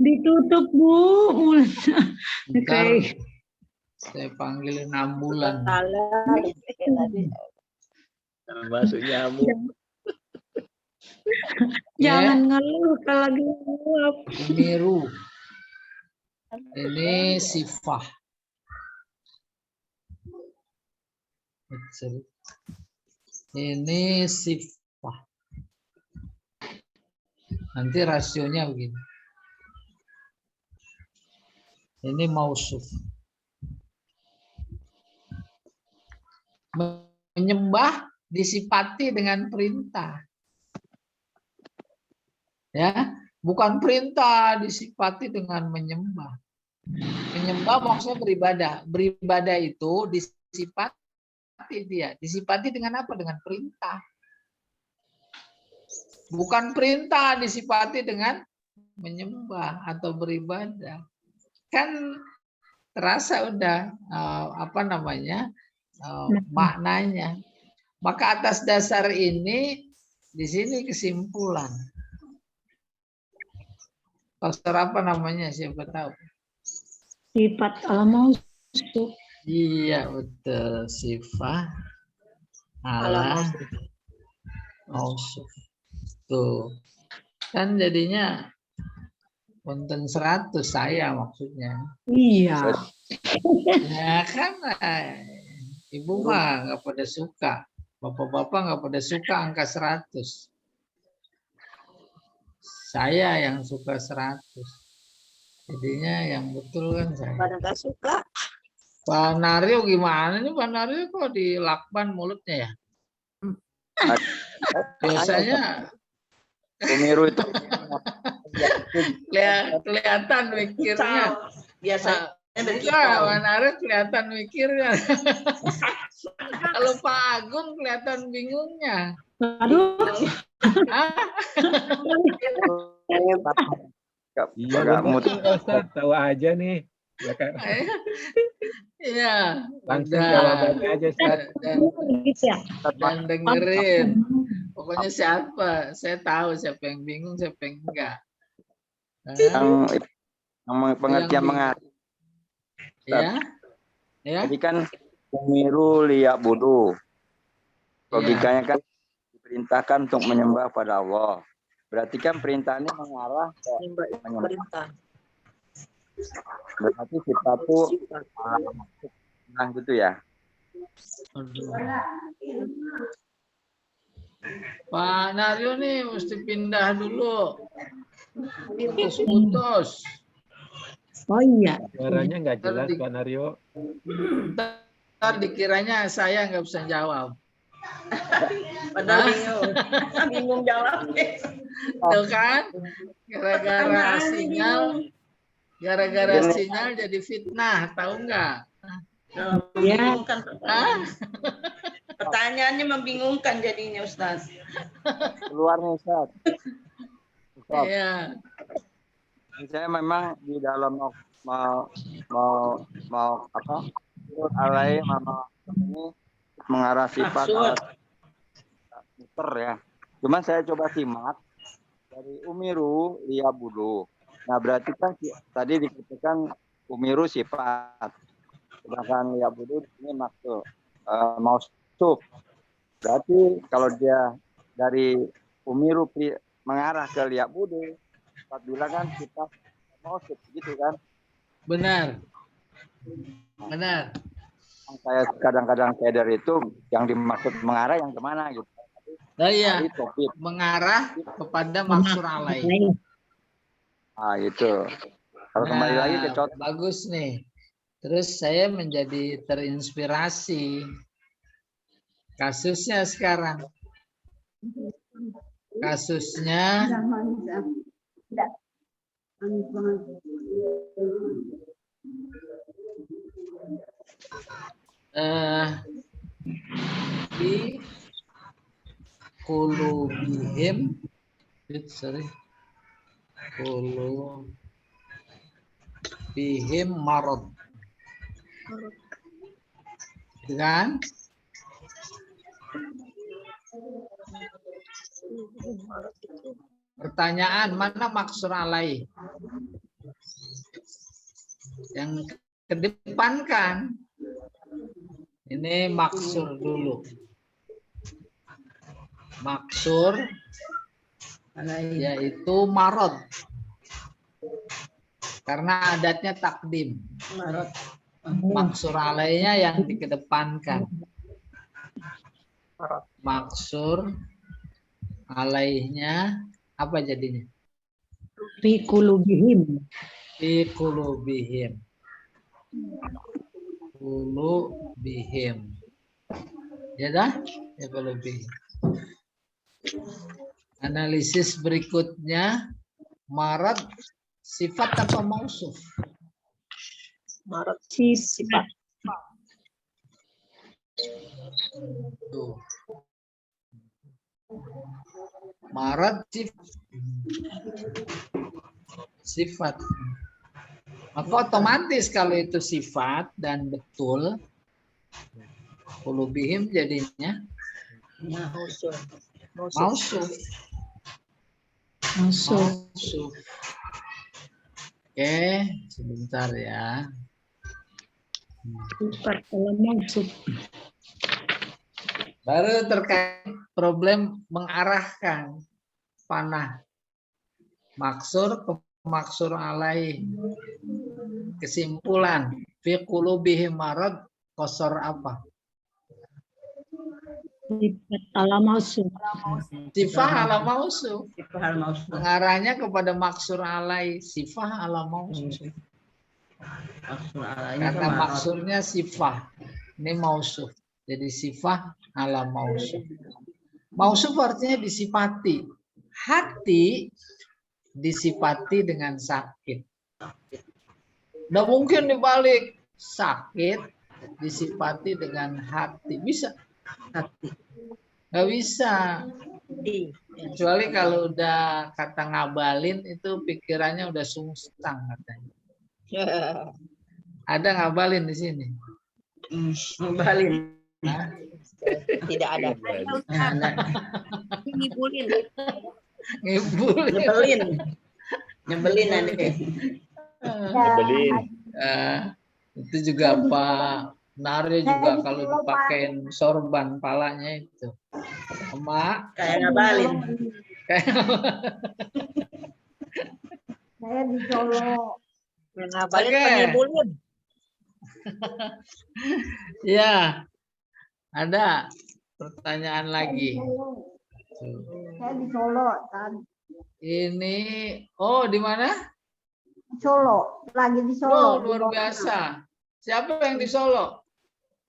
[SPEAKER 3] Ditutup, Bu.
[SPEAKER 1] Ntar saya panggilin ambulan.
[SPEAKER 6] Masuk nyamuk.
[SPEAKER 3] Jangan ngeluh kalau lagi nguap.
[SPEAKER 1] Umiru. Ini sifah. Ini sifah. Nanti rasionya begini. Ini mausuf. Menyembah disifati dengan perintah. Ya, Bukan perintah disifati dengan menyembah. Menyembah maksudnya beribadah. Beribadah itu disifati dia. Disifati dengan apa? Dengan perintah. Bukan perintah disifati dengan menyembah atau beribadah. Kan terasa udah maknanya. Maka atas dasar ini di sini kesimpulan. Pastor apa namanya? Siapa tahu?
[SPEAKER 3] Sifat al-mausuf.
[SPEAKER 1] Iya betul, sifat al-mausuf. Tuh. Kan jadinya konten 100 saya maksudnya.
[SPEAKER 3] Iya.
[SPEAKER 1] Ya kan ibu mah nggak pada suka. Bapak-bapak nggak pada suka angka 100. Saya yang suka 100. Jadinya yang betul kan saya.
[SPEAKER 2] Pada nggak suka.
[SPEAKER 1] Pak Naryo gimana nih Pak Naryo kok dilakban mulutnya ya? Biasanya
[SPEAKER 5] Umiru itu
[SPEAKER 1] kelihatan mikirnya.
[SPEAKER 2] Biasanya
[SPEAKER 1] Enggak, Pak Naryo kelihatan mikirnya. Kalau Pak Agung kelihatan bingungnya.
[SPEAKER 3] Aduh.
[SPEAKER 6] Iya, betul, Ustaz. Tahu aja nih. Ya kan?
[SPEAKER 1] Iya,
[SPEAKER 6] Langsung
[SPEAKER 1] udah.
[SPEAKER 6] jawabannya aja, Ustaz.
[SPEAKER 1] Dan dengerin. Pokoknya siapa, saya tahu siapa yang bingung, siapa yang enggak.
[SPEAKER 5] yang pengertian mengarah.
[SPEAKER 1] Ya, ya.
[SPEAKER 5] Jadi kan umiru liya'budu. Logikanya kan diperintahkan untuk menyembah pada Allah. Berarti kan perintah ini mengarah ke menyembah. Berarti kita tuh gitu ya.
[SPEAKER 1] Pak Naryo nih mesti pindah dulu. Putus-putus.
[SPEAKER 3] Oh iya.
[SPEAKER 6] Suaranya nggak jelas, Pak Naryo.
[SPEAKER 1] Ntar dikiranya saya nggak bisa jawab.
[SPEAKER 2] Padahal bingung jawabnya.
[SPEAKER 1] Tuh kan, gara-gara sinyal jadi fitnah, tahu nggak?
[SPEAKER 2] Membingungkan. Pertanyaannya membingungkan jadinya Ustaz.
[SPEAKER 5] Keluar nih Ustaz.
[SPEAKER 1] Iya.
[SPEAKER 5] Saya memang di dalam mau apa? Alai ini mengarah sifat muter ya. Cuman saya coba simak dari umiru liya'budu. Nah berarti kan tadi dikatakan umiru sifat, sedangkan liya'budu ini maksud mausuf. Berarti kalau dia dari umiru mengarah ke liya'budu, apabila kan kita mausuf gitu kan?
[SPEAKER 1] Benar. Benar.
[SPEAKER 5] Saya kadang-kadang keder itu yang dimaksud mengarah yang kemana gitu.
[SPEAKER 1] Nah, iya, mengarah kepada maksur alaih.
[SPEAKER 5] Ah itu. Kalau kembali lagi ke contoh.
[SPEAKER 1] Bagus nih. Terus saya menjadi terinspirasi. Kasusnya sekarang. Kasusnya di kulubihim marad, kan? Pertanyaan, mana maksur alaih? Yang kedepankan. Ini maksur dulu. Maksur yaitu marad. Karena adatnya takdim. Maksur alaihnya yang dikedepankan. Maksur alaihnya apa jadinya?
[SPEAKER 3] Fi qulubihim.
[SPEAKER 1] Fi qulubihim. Qulubihim. Ya dah? Ya qulubihim. Analisis berikutnya Marad sifat atau mausuf?
[SPEAKER 3] Sifat.
[SPEAKER 1] Tuh. Marad sifat. Maka otomatis kalau itu sifat dan betul, qulubihim jadinya
[SPEAKER 2] Mausuf.
[SPEAKER 1] mausuf.
[SPEAKER 3] Masuk.
[SPEAKER 1] Mausuf. Oke, sebentar ya.
[SPEAKER 3] Sifat kalau masuk.
[SPEAKER 1] Baru terkait problem mengarahkan panah maksur ke maksur alaih. Kesimpulan fi qulubihim marad qasar apa?
[SPEAKER 3] Sifat ala masuk.
[SPEAKER 1] Sifah ala mausuf.
[SPEAKER 2] Sifat mausuf.
[SPEAKER 1] Mengarahnya kepada maksur alaih, sifah ala mausuf.
[SPEAKER 2] Maksud Allah ini
[SPEAKER 1] Karena
[SPEAKER 2] kan
[SPEAKER 1] maksurnya sifah. Ini mausuf. Jadi sifah ala mausuf. Mausuf artinya disifati. Hati disifati dengan sakit. Nggak mungkin dibalik. Sakit disifati dengan hati. Bisa?
[SPEAKER 2] hati.
[SPEAKER 1] Nggak bisa. Kecuali kalau udah kata ngabalin itu pikirannya udah sungsang katanya. Ada ngabalin di sini?
[SPEAKER 2] Balin.
[SPEAKER 1] Hah?
[SPEAKER 2] Tidak ada.
[SPEAKER 4] Ngibulin.
[SPEAKER 1] Ngibulin.
[SPEAKER 2] Nyebelin nanti.
[SPEAKER 5] Nyebelin.
[SPEAKER 1] Itu juga Pak Naryo juga kalau dipakein sorban palanya itu. Emak
[SPEAKER 2] Kayak ngabalin.
[SPEAKER 4] Saya di Solo.
[SPEAKER 2] Ngabalin
[SPEAKER 1] Oke.
[SPEAKER 2] penyebulin.
[SPEAKER 1] Ya, ada pertanyaan lagi.
[SPEAKER 4] Saya di Solo.
[SPEAKER 1] Ini, oh di mana?
[SPEAKER 4] Solo. Lagi di
[SPEAKER 1] Oh,
[SPEAKER 4] Solo.
[SPEAKER 1] luar biasa. Siapa yang di Solo?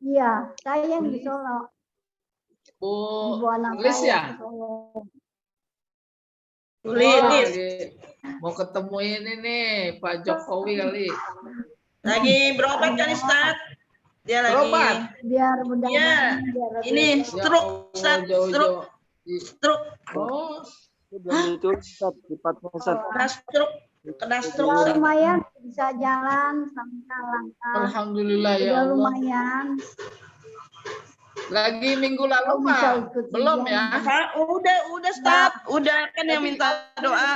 [SPEAKER 4] Iya, saya yang di Solo.
[SPEAKER 1] Bu
[SPEAKER 4] Ibu anak
[SPEAKER 1] Lis
[SPEAKER 4] saya
[SPEAKER 1] ya?
[SPEAKER 4] di Solo.
[SPEAKER 1] Oh,
[SPEAKER 2] Lilis.
[SPEAKER 1] lagi mau ketemu ini nih Pak Jokowi kali.
[SPEAKER 2] Lagi berobat kan Ustaz? Dia lagi.
[SPEAKER 1] Berobat?
[SPEAKER 4] Biar mudah.
[SPEAKER 2] Iya. Ini
[SPEAKER 1] Ya
[SPEAKER 2] stroke Ustaz.
[SPEAKER 1] Allah,
[SPEAKER 2] Stroke.
[SPEAKER 1] jauh-jauh.
[SPEAKER 2] Stroke.
[SPEAKER 1] Oh,
[SPEAKER 5] Itu Ustaz, sifatnya Ustaz.
[SPEAKER 2] Kena stroke. Kena stroke
[SPEAKER 4] Ya,
[SPEAKER 2] Ustaz.
[SPEAKER 4] lumayan bisa jalan langkah-langkah.
[SPEAKER 1] alhamdulillah ya
[SPEAKER 4] Udah
[SPEAKER 1] Allah.
[SPEAKER 4] lumayan.
[SPEAKER 1] Lagi minggu lalu
[SPEAKER 4] Bisa
[SPEAKER 1] Pak?
[SPEAKER 4] ikut
[SPEAKER 1] Belum
[SPEAKER 4] ujian.
[SPEAKER 1] ya?
[SPEAKER 2] Udah Ustaz. Udah kan yang minta doa.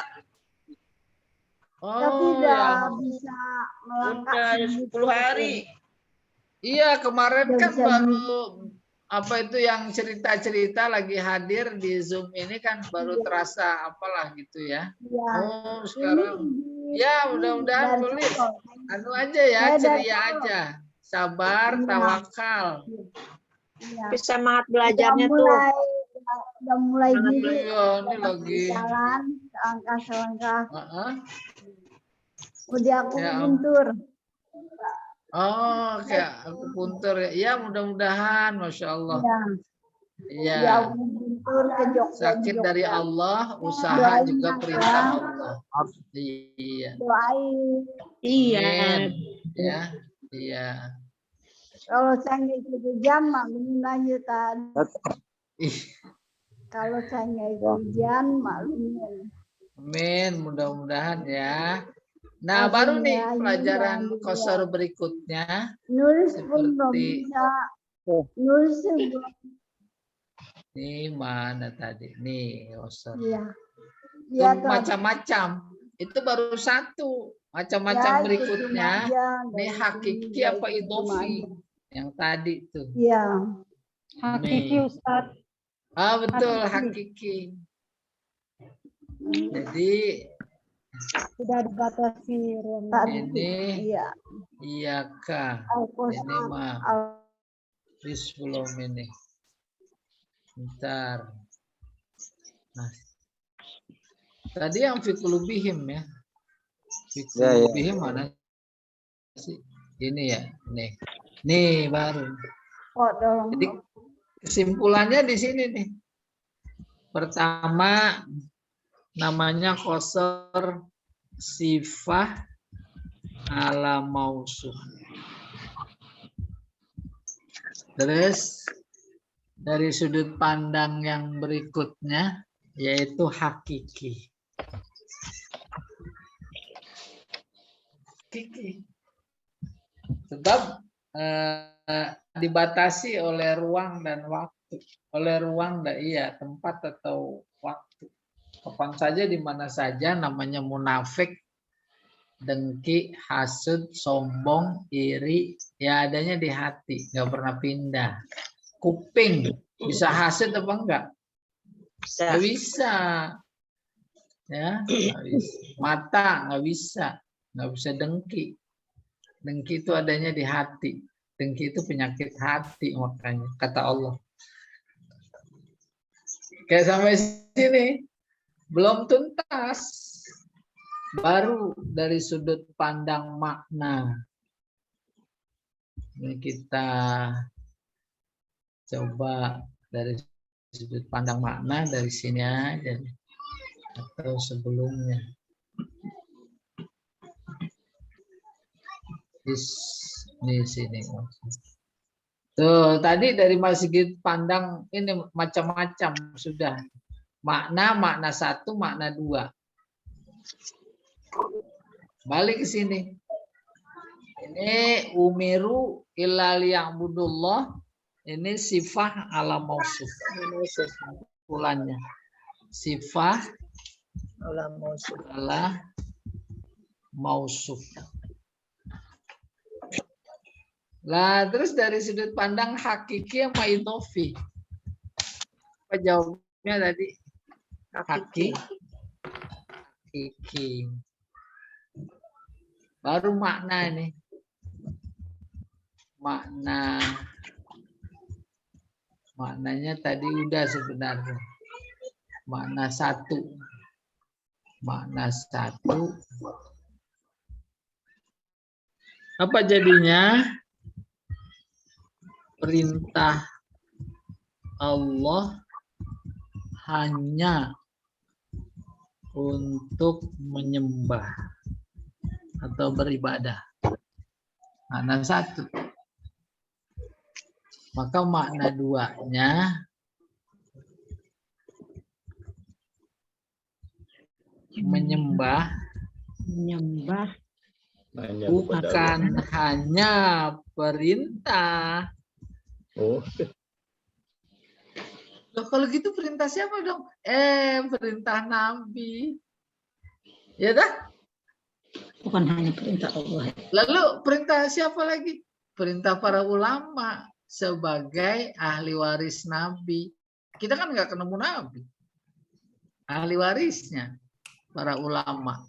[SPEAKER 4] Tapi
[SPEAKER 1] Oh
[SPEAKER 4] udah
[SPEAKER 1] ya.
[SPEAKER 4] bisa melangkah.
[SPEAKER 2] Udah
[SPEAKER 4] sedikit.
[SPEAKER 2] 10 hari.
[SPEAKER 1] Iya kemarin
[SPEAKER 4] Udah
[SPEAKER 1] kan
[SPEAKER 4] bisa
[SPEAKER 1] baru apa itu yang cerita-cerita lagi hadir di Zoom ini kan baru terasa apalah gitu ya.
[SPEAKER 4] Iya.
[SPEAKER 1] Oh sekarang
[SPEAKER 4] Ini
[SPEAKER 1] ya mudah-mudahan
[SPEAKER 4] dari
[SPEAKER 1] tulis
[SPEAKER 4] Solo.
[SPEAKER 1] anu aja ya,
[SPEAKER 4] Saya dari
[SPEAKER 1] ceria
[SPEAKER 4] Solo.
[SPEAKER 1] aja, sabar,
[SPEAKER 4] Iya.
[SPEAKER 1] tawakal.
[SPEAKER 4] Iya.
[SPEAKER 3] Semangat
[SPEAKER 4] Udah mulai gini.
[SPEAKER 1] Iya, ini lagi.
[SPEAKER 4] Jalan selangkah-selangkah.
[SPEAKER 1] Heeh.
[SPEAKER 4] Udah aku
[SPEAKER 1] Ya,
[SPEAKER 4] buntur.
[SPEAKER 1] Oh, kayak akupuntur ya. Iya, mudah-mudahan, masya Allah.
[SPEAKER 4] Iya.
[SPEAKER 1] Iya.
[SPEAKER 4] Udah aku buntur ke Jogja.
[SPEAKER 1] Sakit dari Allah, usaha
[SPEAKER 4] Doain
[SPEAKER 1] juga
[SPEAKER 4] ya.
[SPEAKER 1] perintah Allah. Iya.
[SPEAKER 4] Doain.
[SPEAKER 1] Amin. Ya, iya.
[SPEAKER 4] Kalau saya nggak ikut ujian, maklumin aja tadi.
[SPEAKER 1] Ih,
[SPEAKER 4] Kalau saya nggak ikut ujian, maklumin.
[SPEAKER 1] amin, mudah-mudahan ya. Nah,
[SPEAKER 4] Amin
[SPEAKER 1] baru
[SPEAKER 4] ya,
[SPEAKER 1] nih
[SPEAKER 4] amin
[SPEAKER 1] pelajaran
[SPEAKER 4] ya.
[SPEAKER 1] kosor berikutnya.
[SPEAKER 4] Nulis pun belum
[SPEAKER 1] Seperti-
[SPEAKER 4] bisa. Nulis belum.
[SPEAKER 1] Nih mana tadi? Nih, kosor.
[SPEAKER 4] Iya. Iya
[SPEAKER 1] Itu
[SPEAKER 4] tuh.
[SPEAKER 1] macam-macam. Itu baru satu. Macam-macam
[SPEAKER 4] Ya, itu
[SPEAKER 1] berikutnya.
[SPEAKER 4] cuma aja,
[SPEAKER 1] Ini
[SPEAKER 4] dari
[SPEAKER 1] hakiki
[SPEAKER 4] sini,
[SPEAKER 1] apa
[SPEAKER 4] itu cuma
[SPEAKER 1] idofi?
[SPEAKER 4] aja.
[SPEAKER 1] Yang tadi tuh.
[SPEAKER 4] Iya.
[SPEAKER 3] Hakiki
[SPEAKER 1] Nih.
[SPEAKER 3] Ustaz.
[SPEAKER 1] Ah, betul,
[SPEAKER 3] Hakiki.
[SPEAKER 1] hakiki. Jadi
[SPEAKER 3] Sudah dibatasi ruangan.
[SPEAKER 1] ini
[SPEAKER 4] Iya.
[SPEAKER 1] iya kah?
[SPEAKER 4] Al-Qur'an.
[SPEAKER 1] Ini mah
[SPEAKER 4] Al-
[SPEAKER 1] bis belum ini. Bentar. Nah, tadi yang fikulubihim ya. Fikulubihim mana sih? Ini ya, nih. Nih baru.
[SPEAKER 4] Oh, dong.
[SPEAKER 1] Jadi kesimpulannya di sini nih. Pertama namanya kosor sifah ala mausuf. Terus dari sudut pandang yang berikutnya yaitu hakiki. Sebab dibatasi oleh ruang dan waktu, oleh ruang dan tempat atau waktu. Kapan saja di mana saja namanya munafik, dengki, hasud, sombong, iri, ya adanya di hati, nggak pernah pindah. Kuping bisa hasud apa enggak? Nggak bisa. Ya, nggak bisa. Mata nggak bisa dengki. Dengki itu adanya di hati. Dengki itu penyakit hati, makanya kata Allah. Kayak sampai sini belum tuntas. Baru dari sudut pandang makna. Ini kita coba dari sudut pandang makna dari sini aja atau sebelumnya. Di sini. Tuh, tadi dari segi pandang ini macam-macam sudah. Makna satu, makna dua. Balik ke sini. Ini umiru illa liya'budullah. Ini sifah ala mausuf. Bulannya. Sifah ala mausuf. Lah terus dari sudut pandang hakiki sama idhofi. Apa jawabnya tadi? Hakiki. Baru makna ini. Maknanya tadi udah sebenarnya. Makna satu. Apa jadinya? Perintah Allah hanya untuk menyembah atau beribadah. Makna satu. Maka makna duanya menyembah bukan hanya perintah.
[SPEAKER 6] Oh.
[SPEAKER 1] Loh, kalau gitu perintah siapa dong? Perintah Nabi. Ya dah?
[SPEAKER 3] Bukan hanya perintah Allah.
[SPEAKER 1] Lalu perintah siapa lagi? Perintah para ulama sebagai ahli waris Nabi. Kita kan nggak ketemu Nabi. Ahli warisnya para ulama.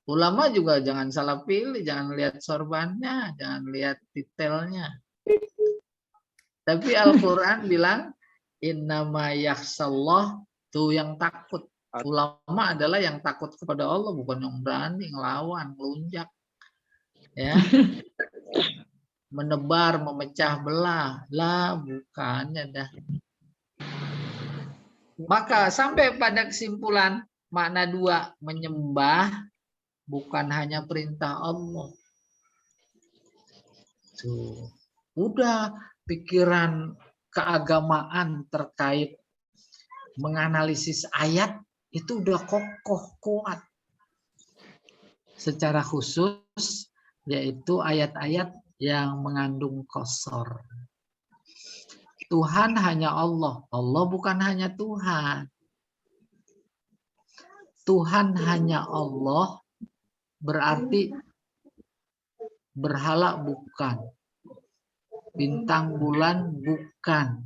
[SPEAKER 1] Ulama juga jangan salah pilih, jangan lihat sorbannya, jangan lihat detailnya. Tapi Al-Quran bilang, innama yakhshallah, tuh yang takut. Ulama adalah yang takut kepada Allah, bukan yang berani ngelawan, melunjak. Ya. Menebar, memecah belah. Lah, bukannya dah. Maka sampai pada kesimpulan, makna dua, menyembah bukan hanya perintah Allah. Tuh. Udah pikiran keagamaan terkait menganalisis ayat itu udah kokoh kuat. Secara khusus yaitu ayat-ayat yang mengandung qasar. Tuhan hanya Allah. Allah bukan hanya Tuhan. Tuhan hanya Allah berarti berhala bukan. Bintang bulan bukan.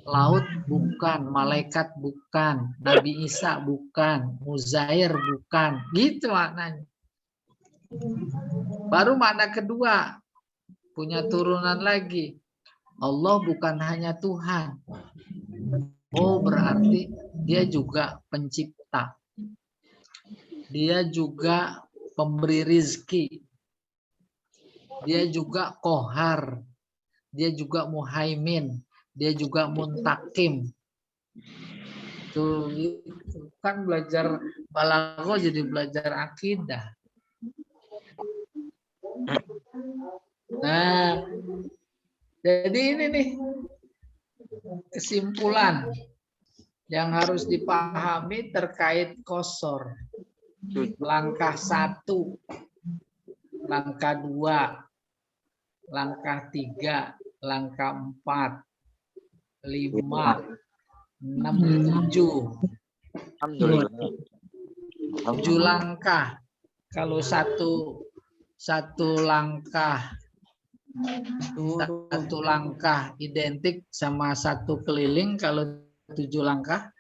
[SPEAKER 1] Laut bukan. Malaikat bukan. Nabi Isa bukan. Muzair bukan. Gitu maknanya. Baru makna kedua. Punya turunan lagi. Allah bukan hanya Tuhan. Oh, berarti dia juga pencipta. Dia juga pemberi rizki. Dia juga kohar. Dia juga muhaimin. Dia juga muntakim. Tuh, gitu. Kan belajar balaghah jadi belajar akidah. Nah, jadi ini nih kesimpulan yang harus dipahami terkait qasar. Langkah 1, langkah 2, langkah 3, langkah 4, 5, 6, 7. 7 langkah. Kalau satu langkah identik sama 1 keliling, kalau 7 langkah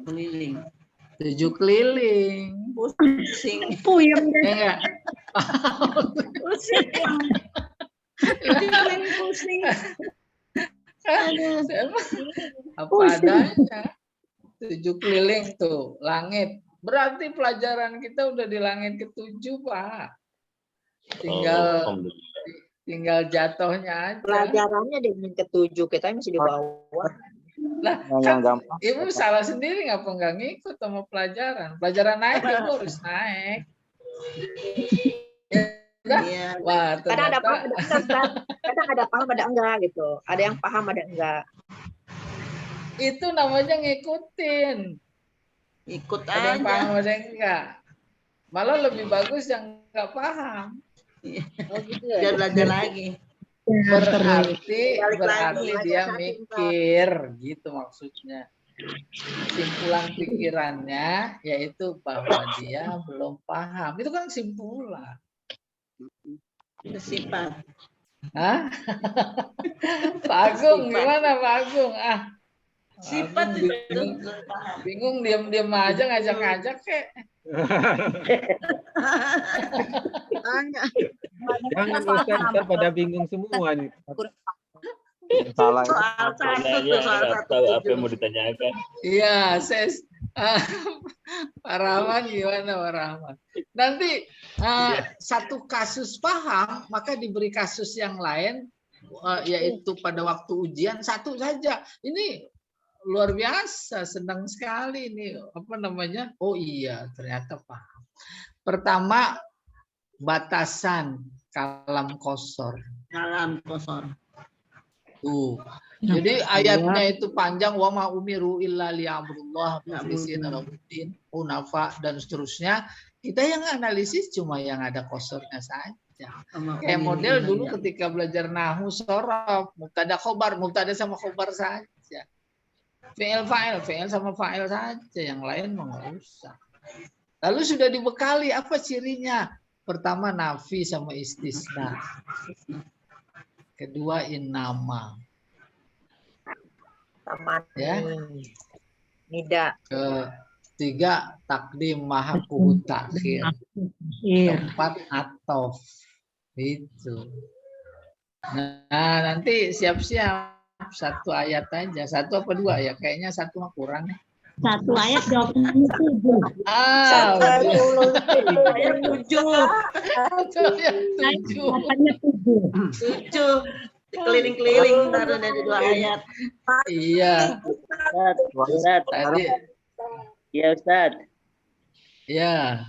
[SPEAKER 2] Keliling.
[SPEAKER 1] 7 keliling.
[SPEAKER 2] Pusing.
[SPEAKER 3] Puyeng deh.
[SPEAKER 1] Enggak.
[SPEAKER 2] Pusing. Keliling pusing.
[SPEAKER 1] Apa adanya. 7 keliling tuh langit. Berarti pelajaran kita udah di langit ke-7, Pak. Tinggal jatuhnya aja.
[SPEAKER 7] Pelajarannya di menit ke-7, kita masih di bawah.
[SPEAKER 1] Lah,
[SPEAKER 5] Yang
[SPEAKER 1] kan
[SPEAKER 5] gampang.
[SPEAKER 1] Ibu salah sendiri ngapa nggak ngikut sama pelajaran? Pelajaran naik Ibu harus naik.
[SPEAKER 2] Iya.
[SPEAKER 1] Wah,
[SPEAKER 7] Kadang ada paham,
[SPEAKER 1] ternyata
[SPEAKER 7] ada enggak, Ustaz. Kadang ada paham, ada enggak gitu. Ada yang paham, ada enggak.
[SPEAKER 1] itu namanya ngikutin.
[SPEAKER 2] Ikut
[SPEAKER 1] Ada yang
[SPEAKER 2] aja.
[SPEAKER 1] paham, ada yang enggak. Malah lebih bagus yang nggak paham.
[SPEAKER 7] Oh gitu ya.
[SPEAKER 2] Biar belajar lagi.
[SPEAKER 1] Berarti
[SPEAKER 7] Balik lagi,
[SPEAKER 1] dia
[SPEAKER 7] belajar
[SPEAKER 1] mikir, gitu maksudnya. Kesimpulan pikirannya yaitu bahwa dia belum paham. Itu kan kesimpulan.
[SPEAKER 2] Sifat.
[SPEAKER 1] Hah? Pak Agung, gimana Pak Agung?
[SPEAKER 2] Sifat
[SPEAKER 1] Agung
[SPEAKER 2] itu
[SPEAKER 1] bingung diam-diam aja ngajak-ngajak kek.
[SPEAKER 6] Jangan Ustaz, ntar pada bingung semua nih.
[SPEAKER 5] Salah.
[SPEAKER 2] soal satu tuh, soal satu.
[SPEAKER 8] Tahu apa yang mau ditanyakan.
[SPEAKER 1] Iya, Pak Rahman gimana Pak Rahman? Nanti satu kasus paham, maka diberi kasus yang lain, yaitu pada waktu ujian 1 saja. Ini luar biasa, senang sekali ini. Apa namanya? Oh iya, ternyata paham. Pertama, batasan kalam qasar.
[SPEAKER 2] Kalam qasar.
[SPEAKER 1] Tuh. Jadi ayatnya itu panjang, wa ma umiru illa liya'budullah mukhlishina lahuddin, hunafa dan seterusnya. Kita yang analisis cuma yang ada qasarnya saja. Kayak model dulu ketika belajar nahwu shorof, mubtada khobar, mubtada sama khobar saja. Fi'il fa'il, fi'il sama fa'il saja, yang lain nggak usah. Lalu sudah dibekali apa cirinya? Pertama nafi sama istisna. Kedua innama.
[SPEAKER 7] Taman.
[SPEAKER 1] Ya.
[SPEAKER 7] Nida.
[SPEAKER 1] Ketiga takdim mahakuhu takhir. Keempat atof. Itu. Nah, nanti siap-siap 1 ayat aja. 1 apa 2 ya? Kayaknya 1 mah kurang nih.
[SPEAKER 3] 1 ayat 27.
[SPEAKER 2] Ayat 7.
[SPEAKER 1] Ayat 7.
[SPEAKER 3] Katanya 7.
[SPEAKER 2] 7. Keliling-keliling taruh dari 2 ayat.
[SPEAKER 1] Iya.
[SPEAKER 5] Ustaz,
[SPEAKER 1] Tadi.
[SPEAKER 5] ya Ustaz.
[SPEAKER 1] Ya.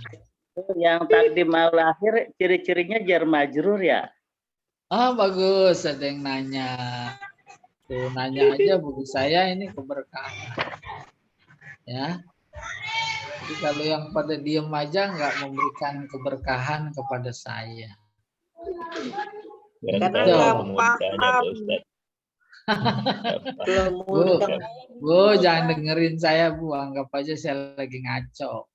[SPEAKER 5] Yang takdim maul akhir ciri-cirinya jar majrur ya?
[SPEAKER 1] Bagus. Ada yang nanya. Tuh, nanya aja buku saya ini keberkahan. Ya. Jadi kalau yang pada diem aja nggak memberikan keberkahan kepada saya.
[SPEAKER 7] Karena
[SPEAKER 1] Betul.
[SPEAKER 7] nggak paham. Belum mudah.
[SPEAKER 1] Bu, jangan dengerin saya, Bu. Anggap aja saya lagi ngaco.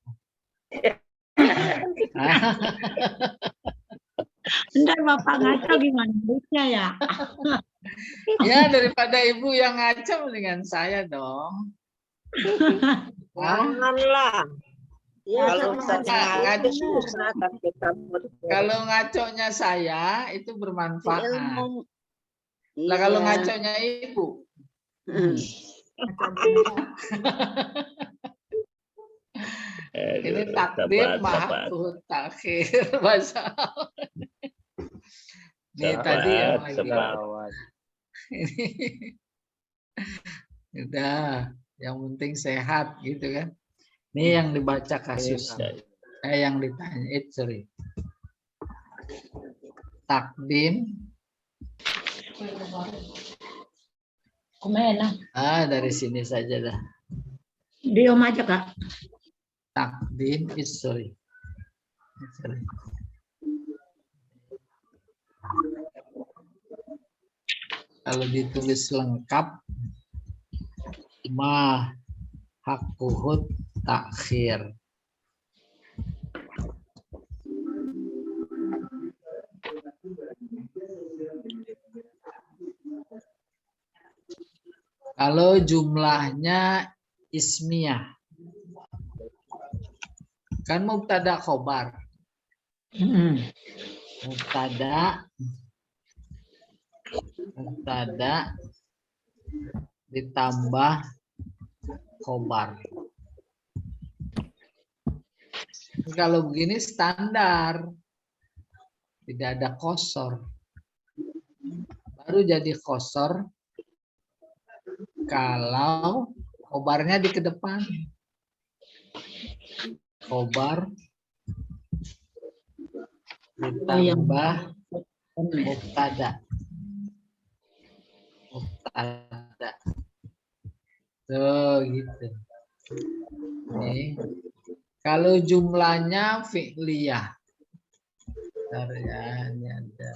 [SPEAKER 3] Ntar Bapak ngaco gimana lucunya ya?
[SPEAKER 1] Ya, daripada Ibu yang ngaco dengan saya dong.
[SPEAKER 7] Janganlah. Ya, kalau
[SPEAKER 1] ngaco.
[SPEAKER 7] susah tapi kamu
[SPEAKER 1] Kalau ngaconya saya itu bermanfaat.
[SPEAKER 7] ilmu.
[SPEAKER 1] Nah, kalau ngaconya Ibu. Ini takdir mahakuhu takhir. Bahasa. Ini tadi yang lagi. Ini. Udah. Yang penting sehat gitu kan. Ini yang dibaca kasusnya. Yang ditanya, sorry. Takdim.
[SPEAKER 3] Kemana?
[SPEAKER 1] Dari sini saja dah.
[SPEAKER 3] Diam aja, Kak.
[SPEAKER 1] Takdim, sorry. Kalau ditulis lengkap, ma hakuhut takhir. Kalau jumlahnya ismiyah, kan mubtada khobar. Mubtada ditambah khobar. Kalau begini standar, tidak ada kosor. Baru jadi kosor kalau khobarnya di kedepan. Khobar ditambah mubtada. Tuh gitu. Nih. Kalau jumlahnya fi'liyah. Bentar ya, ini ada.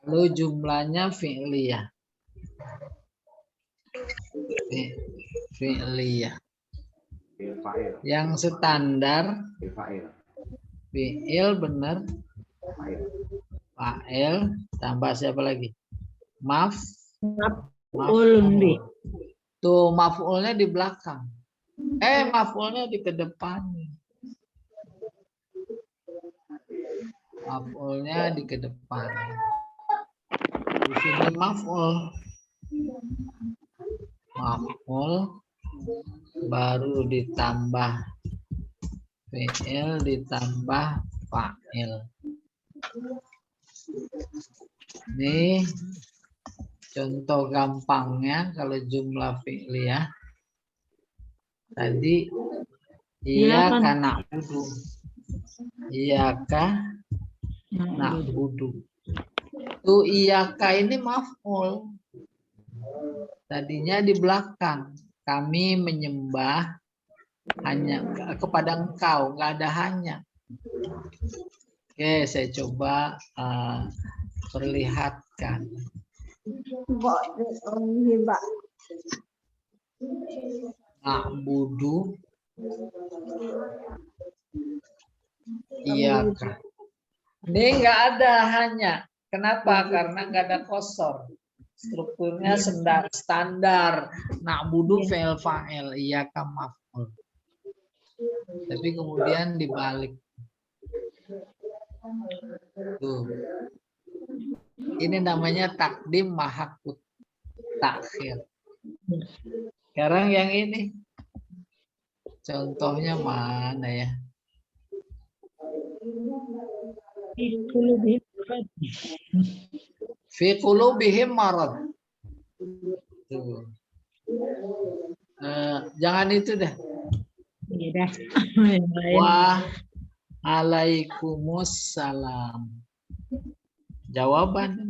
[SPEAKER 1] Kalau jumlahnya fi'liyah. Fi'liyah. Yang standar fi'il benar. Fa'il tambah siapa lagi? Maf'ul. Tuh maf'ulnya di belakang. Maf'ulnya di kedepan. Maf'ulnya di kedepan. Di sini maf'ul. Maf'ul baru ditambah fi'il ditambah fa'il. Nih contoh gampangnya kalau jumlah fi'liyah tadi iyyaka na'budu. Iyyaka na'budu. Tuh iyyaka ini maf'ul. Tadinya di belakang. Kami menyembah hanya kepada engkau, nggak ada hanya. Oke, saya coba perlihatkan. Na'budu iyyaka. Ini nggak ada hanya. Kenapa? Karena nggak ada kosor. Strukturnya standar. Na'budu fi'il fa'il, iyyaka maf'ul. Tapi kemudian dibalik. Tuh. Ini namanya takdim mahakut takhir. Sekarang yang ini. Contohnya mana ya? Fi qulubihim marad. Tuh. Jangan itu dah. Wa alaikumussalam. Jawaban.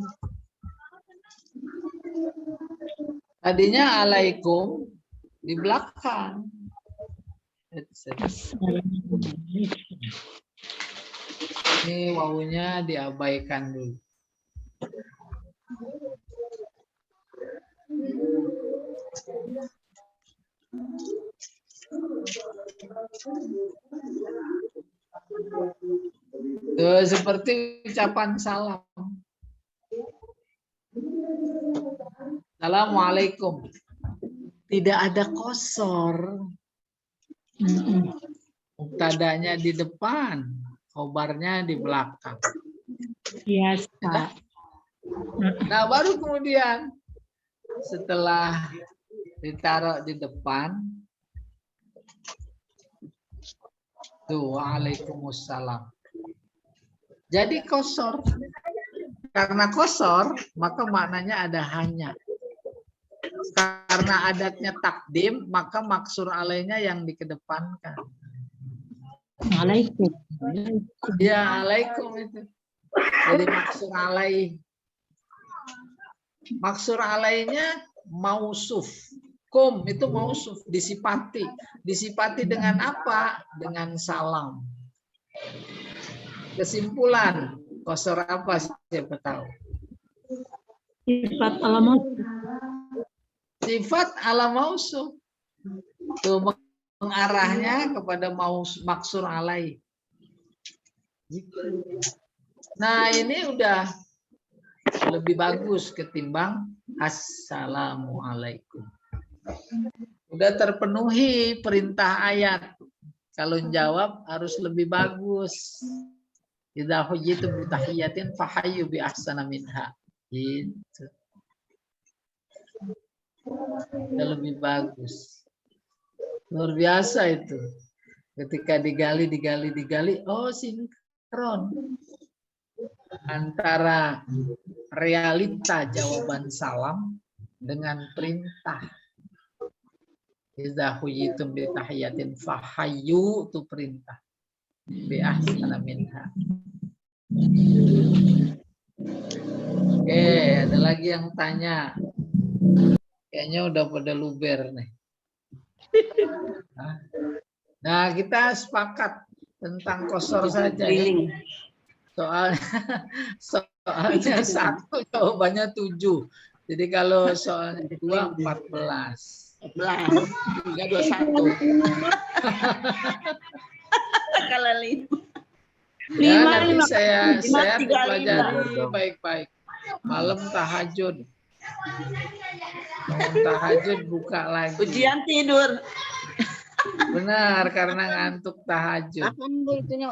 [SPEAKER 1] Tadinya alaikum di belakang. Ini wawunya diabaikan dulu. Tuh, seperti ucapan salam. Assalamualaikum. Tidak ada kosor. Mubtadanya di depan, khobarnya di belakang.
[SPEAKER 3] Yes, Pak.
[SPEAKER 1] Nah, baru kemudian setelah ditaruh di depan, tuh, waalaikumsalam. Jadi kosor. Karena kosor, maka maknanya ada hanya. karena adatnya takdim, maka maksur alainya yang dikedepankan.
[SPEAKER 3] Alaikum.
[SPEAKER 1] Ya, alaikum itu. Jadi maksur alai. Maksur alainya mausuf. Kum itu mausuf, disipati. Disipati dengan apa? Dengan salam. Kesimpulan, kosor apa siapa tahu?
[SPEAKER 3] Sifat alamat.
[SPEAKER 1] Sifat ala mausuf. Itu mengarahnya kepada maksur alai. Nah, ini udah lebih bagus ketimbang assalamualaikum. Udah terpenuhi perintah ayat. Kalau jawab harus lebih bagus. Idza huyitum bi tahiyatin fahayyu bi ahsana minha. Gitu. Udah lebih bagus. Luar biasa itu. Ketika digali, oh sinkron antara realita jawaban salam dengan perintah. Idza huyitum bi tahiyatin fahayyu itu perintah. Bi ahsana minha. Oke, ada lagi yang tanya. Kayaknya udah pada luber nih. Nah, kita sepakat tentang kosor saja. Ya. Soalnya 1, jawabannya 7. Jadi kalau soalnya 2, 14. 21.
[SPEAKER 2] Kalau 5.
[SPEAKER 1] Ya, nanti saya pelajari baik-baik. Malam tahajud. Malam tahajud buka lagi.
[SPEAKER 2] Ujian tidur.
[SPEAKER 1] Benar, karena ngantuk tahajud.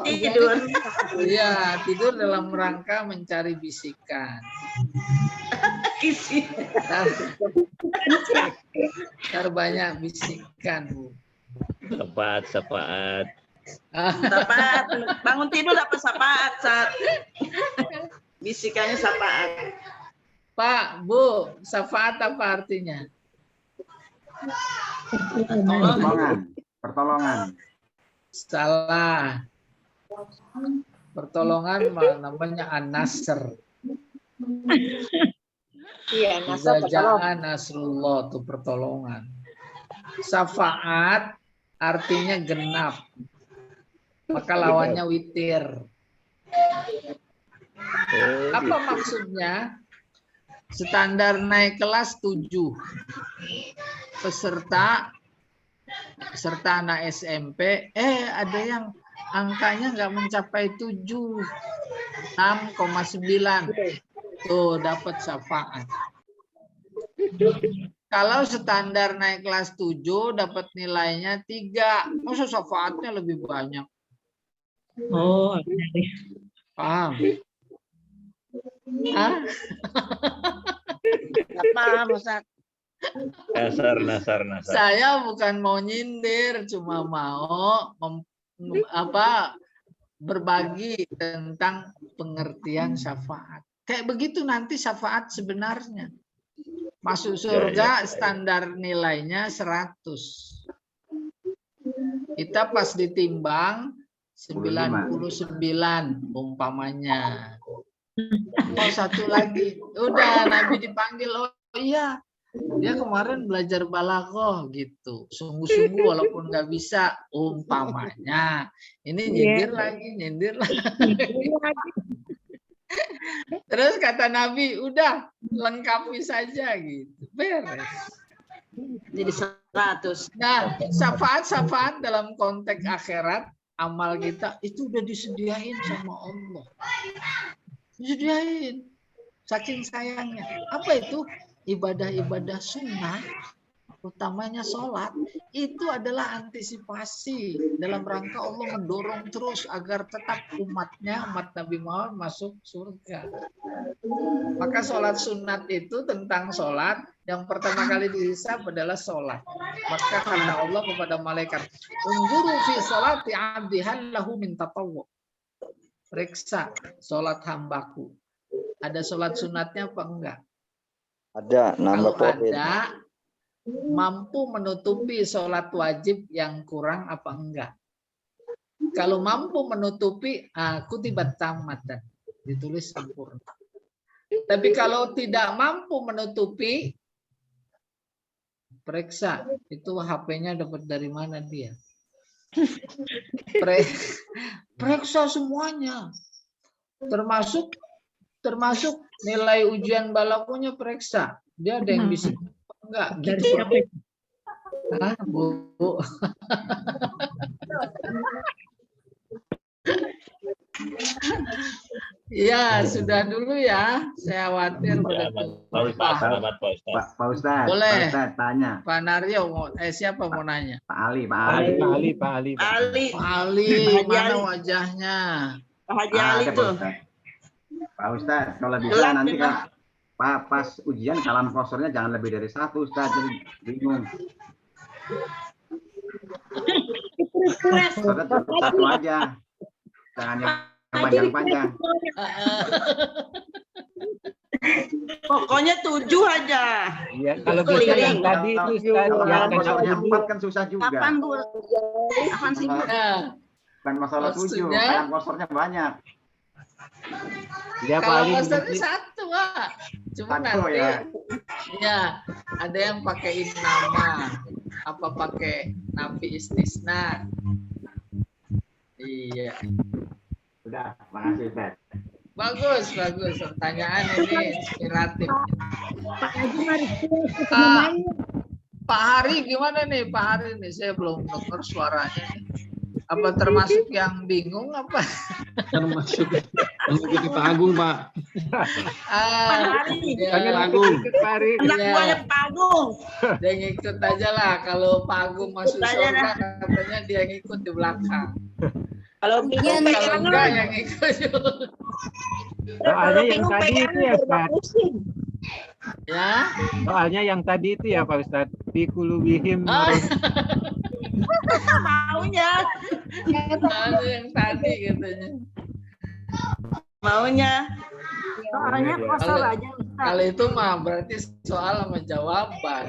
[SPEAKER 2] Tidur.
[SPEAKER 1] Iya, tidur dalam rangka mencari bisikan. Ntar banyak bisikan, Bu.
[SPEAKER 6] Syafaat.
[SPEAKER 2] Syafaat. Bangun tidur dapat syafaat, Sat. Bisikannya syafaat.
[SPEAKER 1] Pak, Bu, syafaat apa artinya?
[SPEAKER 8] Pertolongan.
[SPEAKER 1] Salah. Pertolongan namanya an-nasr.
[SPEAKER 7] Iya, nasab
[SPEAKER 1] Jangan nasrullah itu pertolongan. Syafaat artinya genap. Maka lawannya witir. Apa maksudnya? Standar naik kelas 7. Peserta anak SMP, ada yang angkanya nggak mencapai 7. 6,9. Tuh, dapat syafaat. Kalau standar naik kelas 7, dapat nilainya 3. Masa syafaatnya lebih banyak?
[SPEAKER 3] Oh,
[SPEAKER 1] Paham?
[SPEAKER 2] Paham, Ustaz.
[SPEAKER 6] Nasar.
[SPEAKER 1] Saya bukan mau nyindir, cuma mau berbagi tentang pengertian syafaat. Kayak begitu nanti syafaat sebenarnya. Masuk surga standar nilainya 100. Kita pas ditimbang 99 umpamanya. Oh, satu lagi. Udah Nabi dipanggil. Oh iya. Dia kemarin belajar balaghah gitu. Sungguh-sungguh walaupun nggak bisa umpamanya. Ini nyindir lagi. Terus kata Nabi, udah lengkapi saja gitu. Beres.
[SPEAKER 2] Jadi 100.
[SPEAKER 1] Nah, syafaat dalam konteks akhirat, amal kita itu udah disediain sama Allah. Disediain. Saking sayangnya. Apa itu? Ibadah-ibadah sunnah, utamanya sholat, itu adalah antisipasi dalam rangka Allah mendorong terus agar tetap umat Nabi Muhammad masuk surga. Maka sholat sunat itu tentang sholat, yang pertama kali dihisab adalah sholat. Maka kata Allah kepada malaikat, unzuru fi sholati abdi hal lahu min tatawwu. Periksa sholat hambaku. Ada sholat sunatnya apa enggak?
[SPEAKER 5] Ada, nambah
[SPEAKER 1] Kalau
[SPEAKER 5] poin.
[SPEAKER 1] ada, mampu menutupi sholat wajib yang kurang apa enggak. Kalau mampu menutupi, kutibat tamatan, ditulis sempurna. Tapi kalau tidak mampu menutupi, periksa itu HP-nya dapat dari mana dia. Periksa semuanya, termasuk nilai ujian balakunya periksa. Dia ada yang bisa enggak
[SPEAKER 3] Dari
[SPEAKER 1] gitu.
[SPEAKER 3] siapa?
[SPEAKER 1] Bu. Ya, sudah dulu ya. Saya khawatir
[SPEAKER 8] Pak Ustadz,
[SPEAKER 1] Boleh.
[SPEAKER 8] Pak Ustadz tanya.
[SPEAKER 1] Pak Naryo mau siapa mau nanya?
[SPEAKER 8] Pak Ali, Pak
[SPEAKER 6] Pak
[SPEAKER 8] Ali.
[SPEAKER 6] Ali, Pak Ali, Pak Ali.
[SPEAKER 2] Ali,
[SPEAKER 1] Pak Ali,
[SPEAKER 2] Haji
[SPEAKER 1] mana
[SPEAKER 2] Ali.
[SPEAKER 1] wajahnya?
[SPEAKER 2] Pak Haji Ali
[SPEAKER 8] Ada, Pak
[SPEAKER 2] tuh.
[SPEAKER 8] Ustadz. Pak Ustadz, kalau bisa
[SPEAKER 2] Gelap
[SPEAKER 8] nanti
[SPEAKER 2] memang.
[SPEAKER 8] kan pas ujian kalam kosornya jangan lebih dari 1 Ustadz, jadi bingung. Ustadz cukup 1 aja. Jangan yang panjang-panjang.
[SPEAKER 2] Pokoknya 7 aja.
[SPEAKER 6] Iya, kalau bisa yang tadi itu Ustaz,
[SPEAKER 8] Kalau
[SPEAKER 6] yang
[SPEAKER 8] kalam kosornya
[SPEAKER 6] tadi
[SPEAKER 8] 4 kan susah juga.
[SPEAKER 7] Kapan Bu? Kapan sih Bu?
[SPEAKER 1] Nah,
[SPEAKER 8] Bukan masalah 7,
[SPEAKER 1] Maksudnya?
[SPEAKER 8] kalam kosornya banyak.
[SPEAKER 6] ya Pak
[SPEAKER 1] kalau
[SPEAKER 6] Ali
[SPEAKER 1] masternya
[SPEAKER 6] nanti.
[SPEAKER 1] satu, Pak. Cuma
[SPEAKER 8] 1
[SPEAKER 1] nanti
[SPEAKER 8] ya.
[SPEAKER 1] ya ada yang pakaiin nama, apa pakai nafi istisna. Iya.
[SPEAKER 8] Sudah, makasih Ustadz.
[SPEAKER 1] Bagus. Pertanyaan ini inspiratif. Pak Hari gimana nih Pak Hari nih? Saya belum dengar suaranya nih. Apa termasuk yang bingung apa?
[SPEAKER 3] Termasuk mengikuti Pak Agung, Pak.
[SPEAKER 1] Ya,
[SPEAKER 6] Tanya
[SPEAKER 3] Pak Agung.
[SPEAKER 6] Pak Hari.
[SPEAKER 2] Anak
[SPEAKER 1] Iya.
[SPEAKER 2] buahnya Pak Agung.
[SPEAKER 1] Dia ngikut aja lah. Kalau Pak Agung masuk
[SPEAKER 2] Ikut aja
[SPEAKER 1] surga katanya dia ngikut di belakang.
[SPEAKER 2] Kalau bingung
[SPEAKER 1] Kalau
[SPEAKER 2] pegangan.
[SPEAKER 1] enggak yang ngikut.
[SPEAKER 6] Soalnya yang tadi itu ya Ustaz.
[SPEAKER 1] Ya.
[SPEAKER 6] Soalnya yang tadi itu ya Pak Ustaz. Fi kulubihim
[SPEAKER 1] Ah.
[SPEAKER 2] Maunya.
[SPEAKER 1] Ada yang tadi katanya.
[SPEAKER 2] Maunya.
[SPEAKER 7] Soalnya kosor
[SPEAKER 1] Kalau-
[SPEAKER 7] aja Ustaz.
[SPEAKER 1] Kalau itu mah berarti soal sama jawaban.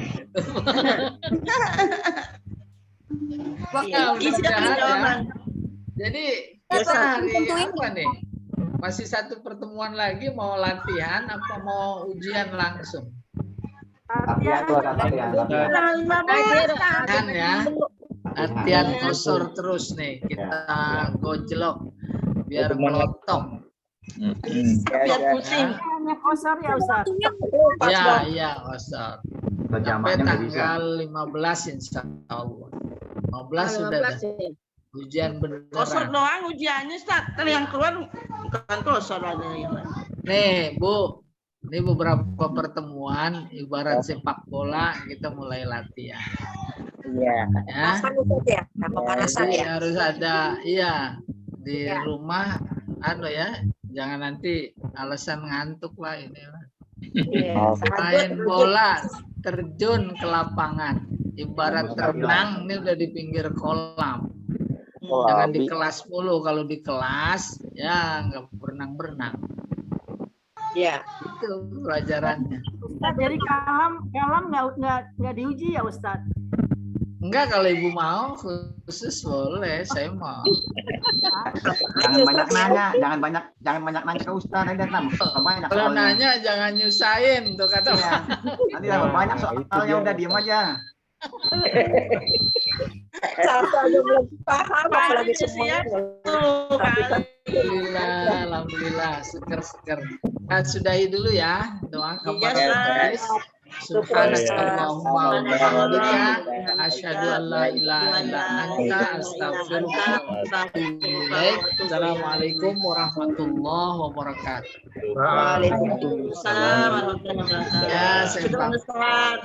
[SPEAKER 2] Iya, isi
[SPEAKER 1] mudah-mudahan
[SPEAKER 2] dan
[SPEAKER 1] ya.
[SPEAKER 2] jawaban.
[SPEAKER 1] Jadi
[SPEAKER 2] Ya,
[SPEAKER 1] kita hari
[SPEAKER 7] tentuin.
[SPEAKER 1] apa nih? Masih satu pertemuan lagi mau latihan apa mau ujian langsung?
[SPEAKER 8] Latihan tuh, latihan.
[SPEAKER 2] Tanggal 15.
[SPEAKER 1] Kan ya. Latihan kosor terus nih. Kita gojlok biar melotok.
[SPEAKER 2] Biar pusing.
[SPEAKER 7] Hanya kosor ya Ustaz.
[SPEAKER 1] Iya kosor.
[SPEAKER 8] Kalau
[SPEAKER 1] Sampai
[SPEAKER 8] jamaknya nggak bisa.
[SPEAKER 1] tanggal 15 insya Allah. 15 sudah ada. Ujian
[SPEAKER 2] Kosor
[SPEAKER 1] beneran.
[SPEAKER 2] doang ujiannya, Ustaz. Kalau yang keluar bukan kosor ada yang lain.
[SPEAKER 1] Nih Bu, ini beberapa pertemuan ibarat sepak bola kita mulai latihan.
[SPEAKER 7] Iya.
[SPEAKER 1] Ya.
[SPEAKER 7] Pemanasan Ustaz ya. Nah, pemanasan
[SPEAKER 1] Jadi
[SPEAKER 7] ya.
[SPEAKER 1] harus ada, iya di
[SPEAKER 7] Ya.
[SPEAKER 1] rumah, ya, jangan nanti alasan ngantuk lah ini.
[SPEAKER 7] Iya.
[SPEAKER 1] Main bola, terjun ke lapangan, ibarat renang ini udah di pinggir kolam. Jangan di kelas mulu, kalau di kelas ya nggak berenang-berenang.
[SPEAKER 7] Iya.
[SPEAKER 1] Itu pelajarannya.
[SPEAKER 4] Ustaz, jadi kalam nggak diuji ya Ustaz?
[SPEAKER 1] Enggak, kalau ibu mau khusus boleh, saya mau.
[SPEAKER 8] Jangan banyak nanya, jangan banyak nanya ke Ustaz. Nanti banyak
[SPEAKER 1] Kalau
[SPEAKER 8] soalnya.
[SPEAKER 1] nanya jangan nyusahin tuh kata
[SPEAKER 8] Iya. Nanti tambah banyak soalnya, udah diem aja.
[SPEAKER 7] Satu aja belum paham apalagi
[SPEAKER 2] Siap
[SPEAKER 7] semuanya.
[SPEAKER 2] tuh, kali.
[SPEAKER 1] Alhamdulillah, seger-seger. Nah, sudahi dulu ya doa kepada
[SPEAKER 2] Iya,
[SPEAKER 1] majelis. Subhanallahumma wa bihamdika asyhadu an la ilaha illa anta astaghfiruka wa atubu ilaik. Assalamualaikum warahmatullahi wabarakatuh.
[SPEAKER 2] Waalaikumsalam warahmatullahi wabarakatuh.
[SPEAKER 1] Ya, saya
[SPEAKER 2] Sudah,
[SPEAKER 1] paham.
[SPEAKER 2] Ustaz.